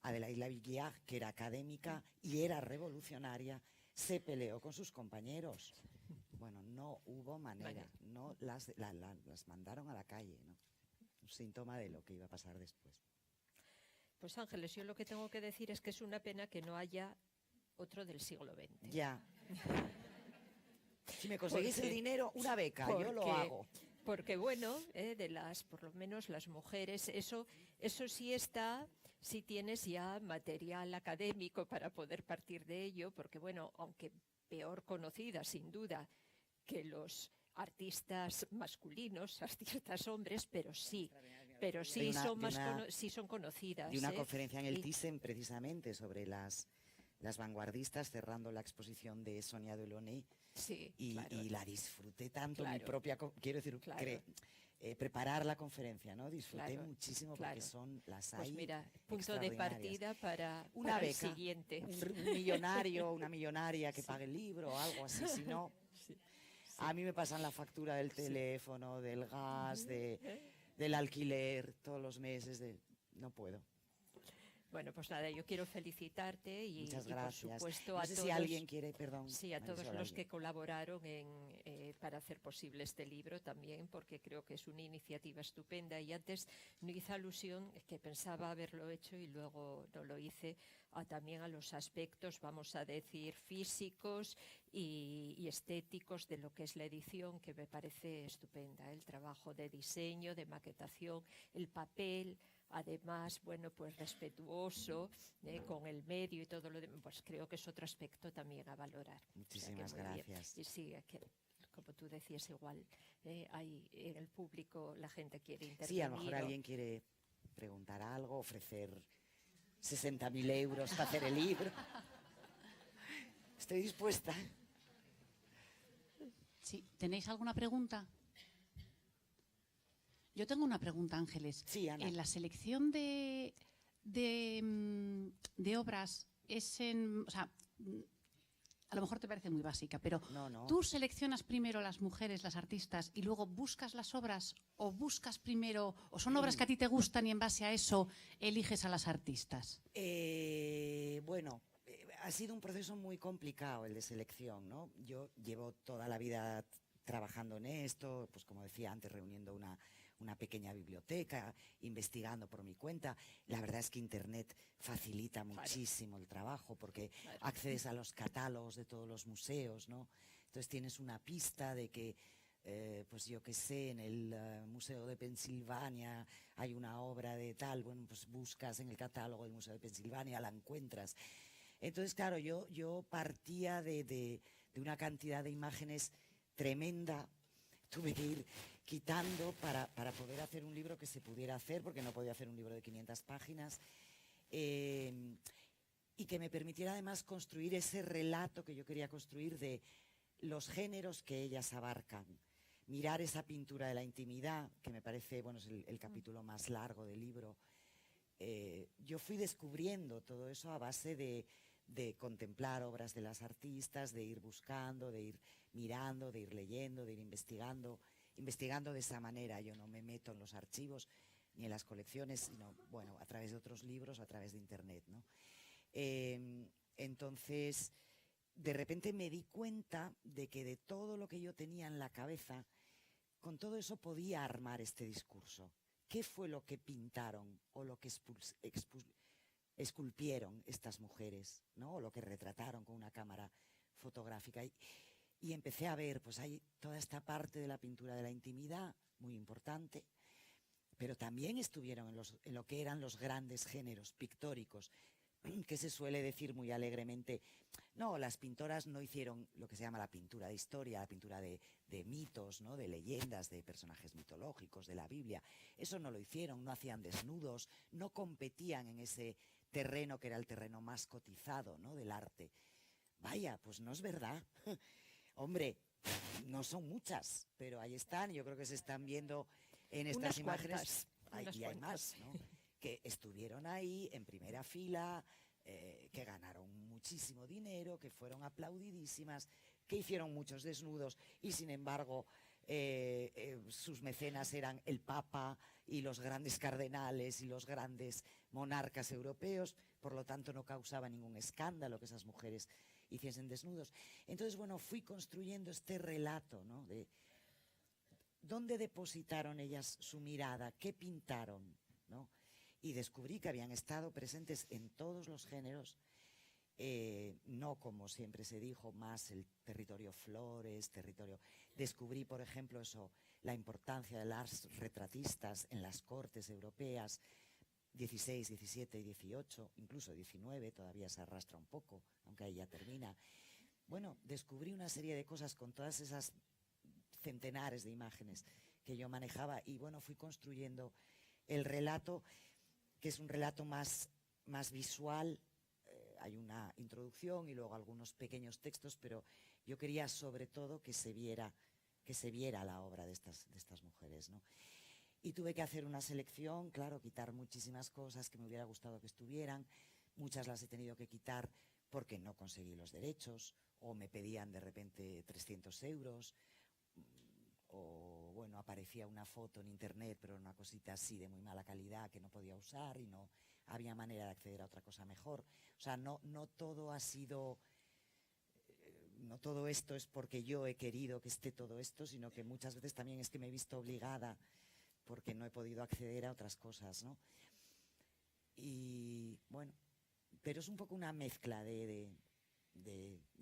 S2: Adélaïde Laviguiard, que era académica y era revolucionaria, se peleó con sus compañeros. Bueno, no hubo manera, no las mandaron a la calle, ¿no? Un síntoma de lo que iba a pasar después.
S3: Pues Ángeles, yo lo que tengo que decir es que es una pena que no haya otro del siglo XX.
S2: Ya. Si me conseguís el dinero, una beca, yo lo hago.
S3: Porque bueno, por lo menos las mujeres, eso sí está, si tienes ya material académico para poder partir de ello, porque bueno, aunque peor conocida sin duda que los artistas masculinos, artistas hombres, pero sí son conocidas.
S2: De una conferencia en el Thyssen, precisamente, sobre las vanguardistas, cerrando la exposición de Sonia Delaunay.
S3: Sí,
S2: y la disfruté tanto, mi propia, quiero decir, preparar la conferencia, ¿no? Disfruté muchísimo porque las hay.
S3: Pues mira, punto de partida para
S2: una beca,
S3: el siguiente.
S2: Un millonario, una millonaria que pague el libro o algo así, si no. A mí me pasan la factura del teléfono, del gas, del alquiler, todos los meses, no puedo.
S3: Bueno, pues nada, yo quiero felicitarte y por supuesto
S2: a todos. Si alguien quiere, perdón.
S3: Sí, a todos los que colaboraron para hacer posible este libro también, porque creo que es una iniciativa estupenda. Y antes no hice alusión, que pensaba haberlo hecho y luego no lo hice, también a los aspectos, vamos a decir, físicos y estéticos de lo que es la edición, que me parece estupenda. El trabajo de diseño, de maquetación, el papel. Además, bueno, pues respetuoso con el medio y todo lo demás, pues creo que es otro aspecto también a valorar.
S2: Muchísimas gracias.
S3: Y sí, como tú decías, igual hay en el público, la gente quiere intervenir.
S2: Sí, a lo mejor alguien quiere preguntar algo, ofrecer 60.000 euros para hacer el libro. Estoy dispuesta.
S1: Sí, ¿tenéis alguna pregunta? Yo tengo una pregunta, Ángeles.
S2: Sí, Ana.
S1: En la selección de obras es en... O sea, a lo mejor te parece muy básica, pero
S2: No.
S1: ¿tú seleccionas primero las mujeres, las artistas, y luego buscas las obras? ¿O buscas primero, o son obras que a ti te gustan y en base a eso eliges a las artistas?
S2: Bueno, ha sido un proceso muy complicado el de selección, ¿no? Yo llevo toda la vida trabajando en esto, pues como decía antes, reuniendo una pequeña biblioteca, investigando por mi cuenta. La verdad es que Internet facilita muchísimo el trabajo porque accedes a los catálogos de todos los museos, ¿no? Entonces tienes una pista de que, pues yo qué sé, en el Museo de Pensilvania hay una obra de tal, bueno, pues buscas en el catálogo del Museo de Pensilvania, la encuentras. Entonces, claro, yo partía de una cantidad de imágenes tremenda. Tuve que ir quitando para poder hacer un libro que se pudiera hacer, porque no podía hacer un libro de 500 páginas, y que me permitiera además construir ese relato que yo quería construir de los géneros que ellas abarcan. Mirar esa pintura de la intimidad, que me parece, bueno, es el capítulo más largo del libro. Yo fui descubriendo todo eso a base de contemplar obras de las artistas, de ir buscando, de ir mirando, de ir leyendo, de ir investigando de esa manera. Yo no me meto en los archivos ni en las colecciones, sino, bueno, a través de otros libros, a través de Internet, ¿no? Entonces, de repente me di cuenta de que de todo lo que yo tenía en la cabeza, con todo eso podía armar este discurso. ¿Qué fue lo que pintaron o lo que esculpieron estas mujeres, ¿no? O lo que retrataron con una cámara fotográfica? Y empecé a ver, pues hay toda esta parte de la pintura de la intimidad, muy importante, pero también estuvieron en lo que eran los grandes géneros pictóricos, que se suele decir muy alegremente, no, las pintoras no hicieron lo que se llama la pintura de historia, la pintura de mitos, ¿no? De leyendas, de personajes mitológicos, de la Biblia. Eso no lo hicieron, no hacían desnudos, no competían en ese terreno que era el terreno más cotizado, ¿no? Del arte. Vaya, pues no es verdad. Hombre, no son muchas, pero ahí están. Yo creo que se están viendo en estas imágenes. Y hay más, ¿no? Que estuvieron ahí en primera fila, que ganaron muchísimo dinero, que fueron aplaudidísimas, que hicieron muchos desnudos y sin embargo sus mecenas eran el Papa y los grandes cardenales y los grandes monarcas europeos, por lo tanto no causaba ningún escándalo que esas mujeres hiciesen desnudos. Entonces, bueno, fui construyendo este relato, ¿no? De dónde depositaron ellas su mirada, qué pintaron, ¿no? Y descubrí que habían estado presentes en todos los géneros, no como siempre se dijo, más el territorio flores, Descubrí, por ejemplo, la importancia de las retratistas en las cortes europeas, 16, 17 y 18, incluso 19, todavía se arrastra un poco, aunque ahí ya termina. Bueno, descubrí una serie de cosas con todas esas centenares de imágenes que yo manejaba y bueno, fui construyendo el relato, que es un relato más visual. Hay una introducción y luego algunos pequeños textos, pero yo quería sobre todo que se viera la obra de estas mujeres, ¿no? Y tuve que hacer una selección, claro, quitar muchísimas cosas que me hubiera gustado que estuvieran. Muchas las he tenido que quitar porque no conseguí los derechos o me pedían de repente 300 euros o, bueno, aparecía una foto en Internet, pero una cosita así de muy mala calidad que no podía usar y no había manera de acceder a otra cosa mejor. O sea, no todo ha sido... No todo esto es porque yo he querido que esté todo esto, sino que muchas veces también es que me he visto obligada porque no he podido acceder a otras cosas, ¿no? Y bueno, pero es un poco una mezcla de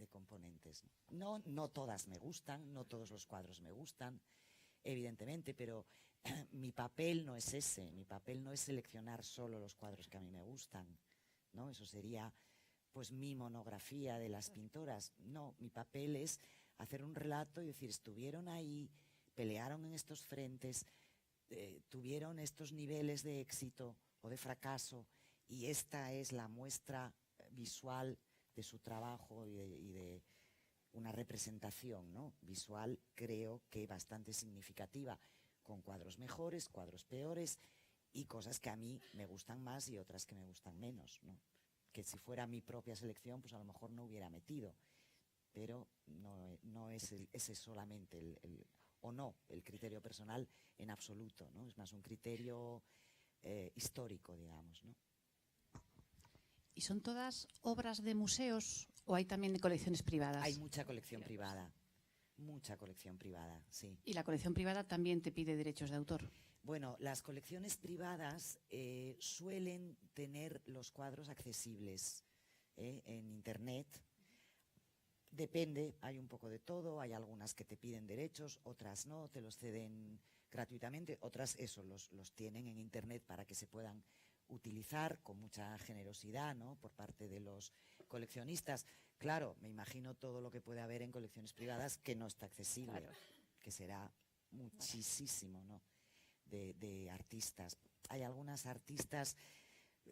S2: componentes, ¿no? No todas me gustan, no todos los cuadros me gustan, evidentemente, pero mi papel no es ese, mi papel no es seleccionar solo los cuadros que a mí me gustan, ¿no? Eso sería pues mi monografía de las pintoras. No, mi papel es hacer un relato y decir, estuvieron ahí, pelearon en estos frentes, tuvieron estos niveles de éxito o de fracaso, y esta es la muestra visual de su trabajo y de una representación, ¿no?, visual, creo que bastante significativa, con cuadros mejores, cuadros peores y cosas que a mí me gustan más y otras que me gustan menos, ¿no? Que si fuera mi propia selección, pues a lo mejor no hubiera metido, pero no es ese solamente el criterio personal en absoluto, ¿no? Es más un criterio histórico, digamos, ¿no?
S1: ¿Y son todas obras de museos o hay también de colecciones privadas?
S2: Hay mucha colección privada, sí.
S1: ¿Y la colección privada también te pide derechos de autor?
S2: Bueno, las colecciones privadas suelen tener los cuadros accesibles en Internet. Depende, hay un poco de todo, hay algunas que te piden derechos, otras no, te los ceden gratuitamente, otras los tienen en Internet para que se puedan utilizar con mucha generosidad, ¿no?, por parte de los coleccionistas. Claro, me imagino todo lo que puede haber en colecciones privadas que no está accesible, claro, que será muchísimo, ¿no?, de artistas. Hay algunas artistas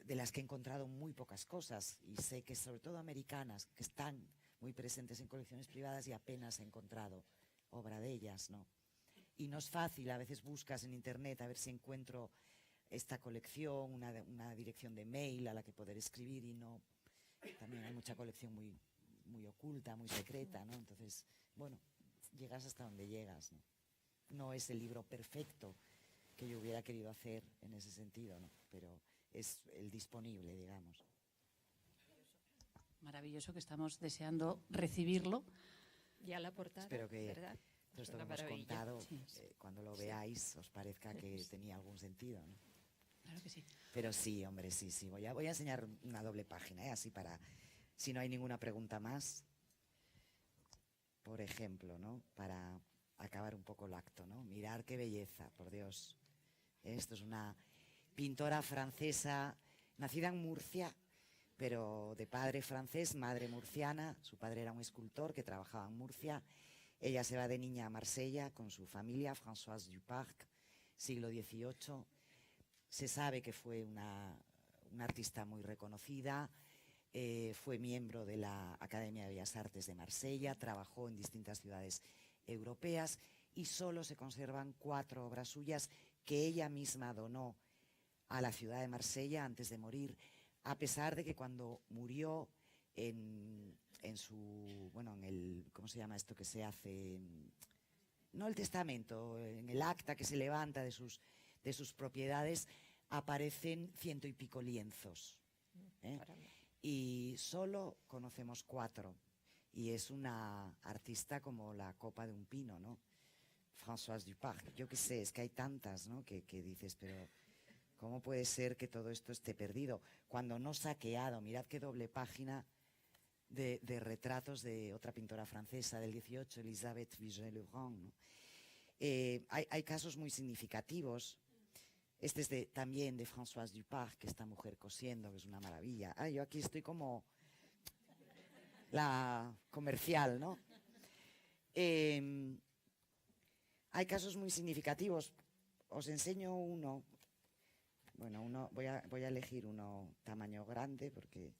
S2: de las que he encontrado muy pocas cosas y sé que sobre todo americanas que están muy presentes en colecciones privadas y apenas he encontrado obra de ellas, ¿no? Y no es fácil, a veces buscas en Internet a ver si encuentro esta colección, una dirección de mail a la que poder escribir y no. También hay mucha colección muy, muy oculta, muy secreta, ¿no? Entonces, bueno, llegas hasta donde llegas, ¿no? No es el libro perfecto que yo hubiera querido hacer en ese sentido, ¿no? Pero es el disponible, digamos.
S1: Maravilloso, que estamos deseando recibirlo.
S3: Ya la portada,
S2: espero que
S3: ¿verdad?
S2: todo esto que hemos contado, cuando lo veáis, os parezca que tenía algún sentido, ¿no?
S1: Claro que sí.
S2: Pero sí, hombre, sí. Voy a enseñar una doble página, así para, si no hay ninguna pregunta más, por ejemplo, ¿no?, para acabar un poco el acto, ¿no? Mirar qué belleza, por Dios. Esto es una pintora francesa, nacida en Murcia, pero de padre francés, madre murciana. Su padre era un escultor que trabajaba en Murcia. Ella se va de niña a Marsella con su familia, Françoise Duparc, siglo XVIII. Se sabe que fue una artista muy reconocida, fue miembro de la Academia de Bellas Artes de Marsella, trabajó en distintas ciudades europeas y solo se conservan 4 obras suyas que ella misma donó a la ciudad de Marsella antes de morir, a pesar de que cuando murió en el, ¿cómo se llama esto que se hace? No el testamento, en el acta que se levanta de sus propiedades, aparecen 100 y pico lienzos, ¿eh? Y solo conocemos 4, y es una artista como la copa de un pino, ¿no? Françoise Duparc, yo qué sé, es que hay tantas, ¿no?, que dices, pero ¿cómo puede ser que todo esto esté perdido? Cuando no saqueado, mirad qué doble página de retratos de otra pintora francesa del 18, Elisabeth Vigée-Lebrun, ¿no? Hay casos muy significativos. Este es también de Françoise Duparc, que esta mujer cosiendo, que es una maravilla. Yo aquí estoy como la comercial, ¿no? Hay casos muy significativos. Os enseño uno. Bueno, voy a elegir uno tamaño grande para que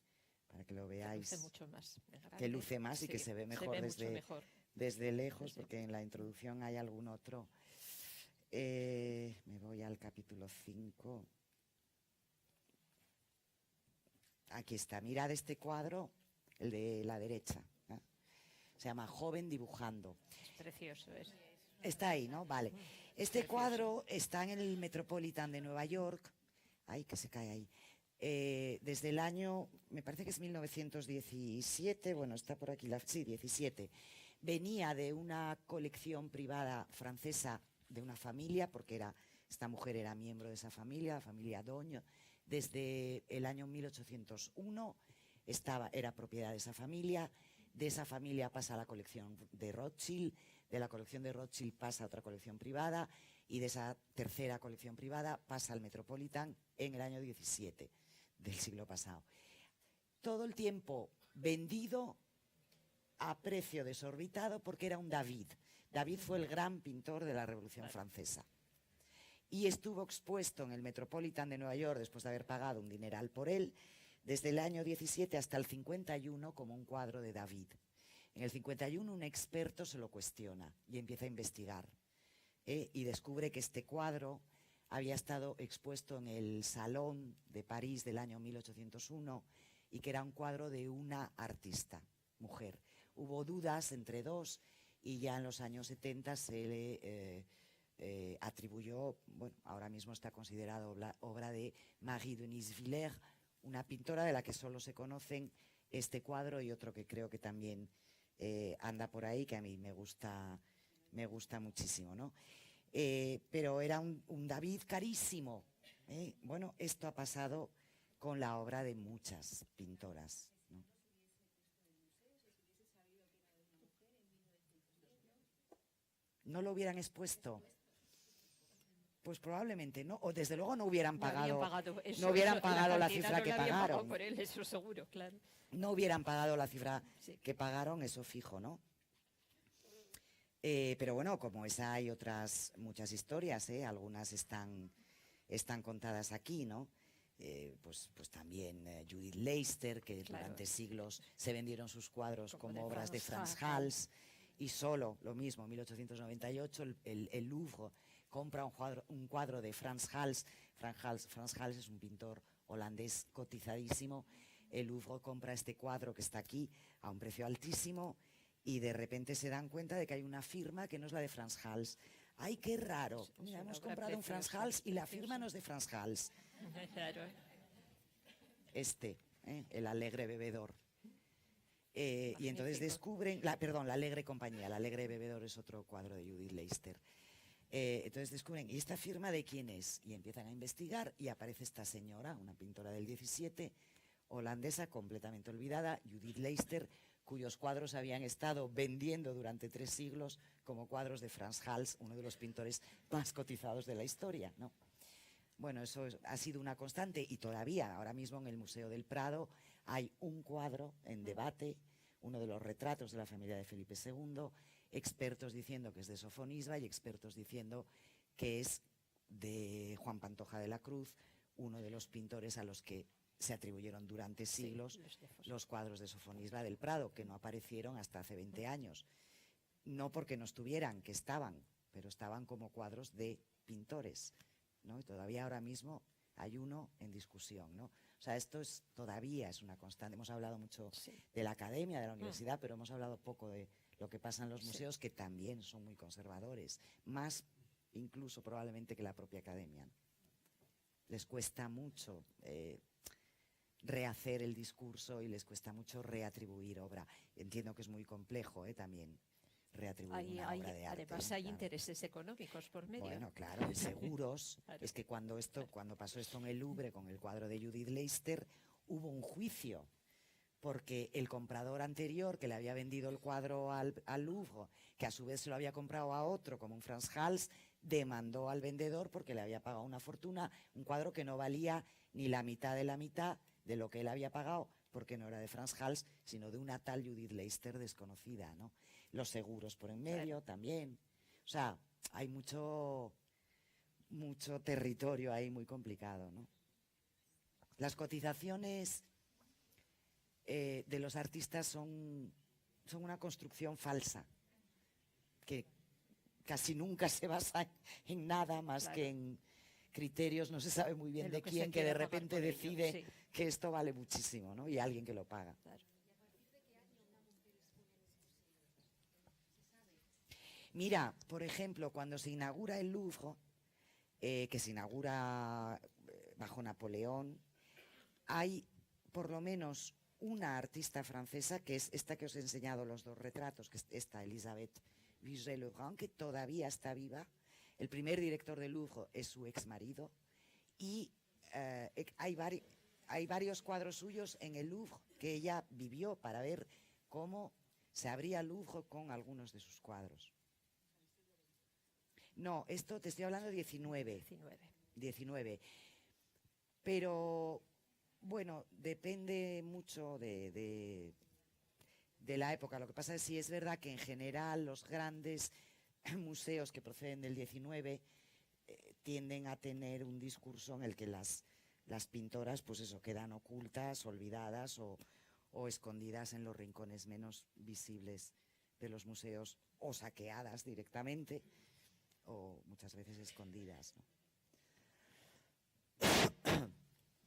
S2: lo veáis.
S3: Que luce mucho más grande.
S2: Que luce más, sí, y que se ve mejor desde lejos,
S3: sí.
S2: Porque en la introducción hay algún otro. Me voy al capítulo 5. Aquí está, mirad este cuadro, el de la derecha, ¿eh? Se llama Joven dibujando.
S3: Es precioso, es.
S2: Está ahí, ¿no? Vale. Este cuadro está en el Metropolitan de Nueva York. Ay, que se cae ahí. Desde el año, me parece que es 1917, bueno, está por aquí, sí, 17. Venía de una colección privada francesa de una familia, porque esta mujer era miembro de esa familia, la familia Dogne. Desde el año 1801 era propiedad de esa familia. De esa familia pasa a la colección de Rothschild, de la colección de Rothschild pasa a otra colección privada y de esa tercera colección privada pasa al Metropolitan en el año 17 del siglo pasado. Todo el tiempo vendido a precio desorbitado porque era un David. David fue el gran pintor de la Revolución Francesa. Y estuvo expuesto en el Metropolitan de Nueva York, después de haber pagado un dineral por él, desde el año 17 hasta el 51 como un cuadro de David. En el 51 un experto se lo cuestiona y empieza a investigar. Y descubre que este cuadro había estado expuesto en el Salón de París del año 1801 y que era un cuadro de una artista, mujer. Hubo dudas entre dos y ya en los años 70 se le atribuyó, bueno, ahora mismo está considerado obra de Marie-Denise Villers, una pintora de la que solo se conocen este cuadro y otro que creo que también anda por ahí, que a mí me gusta muchísimo, ¿no? Pero era un David carísimo. Bueno, esto ha pasado con la obra de muchas pintoras, ¿no? ¿No lo hubieran expuesto? Pues probablemente no, o desde luego no hubieran pagado la cifra que pagaron.
S3: Por él, eso seguro, claro.
S2: No hubieran pagado la cifra que pagaron, eso fijo, ¿no? Pero bueno, como esa hay otras muchas historias, algunas están contadas aquí, ¿no? Pues también Judith Leister, que durante siglos se vendieron sus cuadros como obras de Frans Hals, y solo, lo mismo, en 1898 el Louvre compra un cuadro de Frans Hals. Frans Hals es un pintor holandés cotizadísimo. El Louvre compra este cuadro que está aquí a un precio altísimo y de repente se dan cuenta de que hay una firma que no es la de Frans Hals. ¡Ay, qué raro! Mira, hemos comprado un Frans Hals y la firma no es de Frans Hals.
S3: Claro.
S2: El Alegre Bebedor. Y entonces descubren, la Alegre Compañía, el Alegre Bebedor es otro cuadro de Judith Leister. Entonces descubren, ¿y esta firma de quién es? Y empiezan a investigar y aparece esta señora, una pintora del 17, holandesa, completamente olvidada, Judith Leister, cuyos cuadros habían estado vendiendo durante 3 siglos como cuadros de Frans Hals, uno de los pintores más cotizados de la historia, ¿no? Bueno, eso ha sido una constante y todavía, ahora mismo en el Museo del Prado, hay un cuadro en debate, uno de los retratos de la familia de Felipe II, expertos diciendo que es de Sofonisba y expertos diciendo que es de Juan Pantoja de la Cruz, uno de los pintores a los que se atribuyeron durante siglos los cuadros de Sofonisba del Prado, que no aparecieron hasta hace 20 años. No porque no estuvieran, que estaban, pero estaban como cuadros de pintores, ¿no? Y todavía ahora mismo hay uno en discusión, ¿no? O sea, todavía es una constante. Hemos hablado mucho de la academia, de la universidad, pero hemos hablado poco de lo que pasa en los museos, que también son muy conservadores, más incluso probablemente que la propia academia. Les cuesta mucho rehacer el discurso y les cuesta mucho reatribuir obra. Entiendo que es muy complejo también reatribuir una obra de arte.
S3: Además hay intereses económicos por medio.
S2: Bueno, claro, y seguros. Claro. Es que cuando pasó esto en el Louvre con el cuadro de Judith Leister, hubo un juicio, porque el comprador anterior que le había vendido el cuadro al Louvre, que a su vez se lo había comprado a otro, como un Frans Hals, demandó al vendedor porque le había pagado una fortuna, un cuadro que no valía ni la mitad de lo que él había pagado, porque no era de Frans Hals, sino de una tal Judith Leister desconocida, ¿no? Los seguros por en medio también. O sea, hay mucho territorio ahí muy complicado, ¿no? Las cotizaciones de los artistas son una construcción falsa, que casi nunca se basa en nada más que en criterios, no se sabe muy bien de quién, que de repente decide que esto vale muchísimo, ¿no? Y alguien que lo paga. Claro. Mira, por ejemplo, cuando se inaugura el Louvre, que se inaugura bajo Napoleón, hay por lo menos una artista francesa, que es esta que os he enseñado los 2 retratos, que es esta Elisabeth Vigée-Lebrun, que todavía está viva. El primer director del Louvre es su exmarido y hay varios cuadros suyos en el Louvre que ella vivió para ver cómo se abría el Louvre con algunos de sus cuadros. No, esto te estoy hablando de 19. Pero, bueno, depende mucho de de la época. Lo que pasa es que sí es verdad que en general los grandes museos que proceden del 19 tienden a tener un discurso en el que las pintoras, pues eso, quedan ocultas, olvidadas o escondidas en los rincones menos visibles de los museos, o saqueadas directamente, o muchas veces escondidas, ¿no?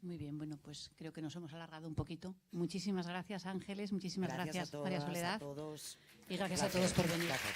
S1: Muy bien, bueno, pues creo que nos hemos alargado un poquito. Muchísimas gracias, Ángeles, muchísimas gracias,
S2: a todas,
S1: María Soledad.
S2: a todos.
S1: Y gracias a todos por venir.
S2: Gracias.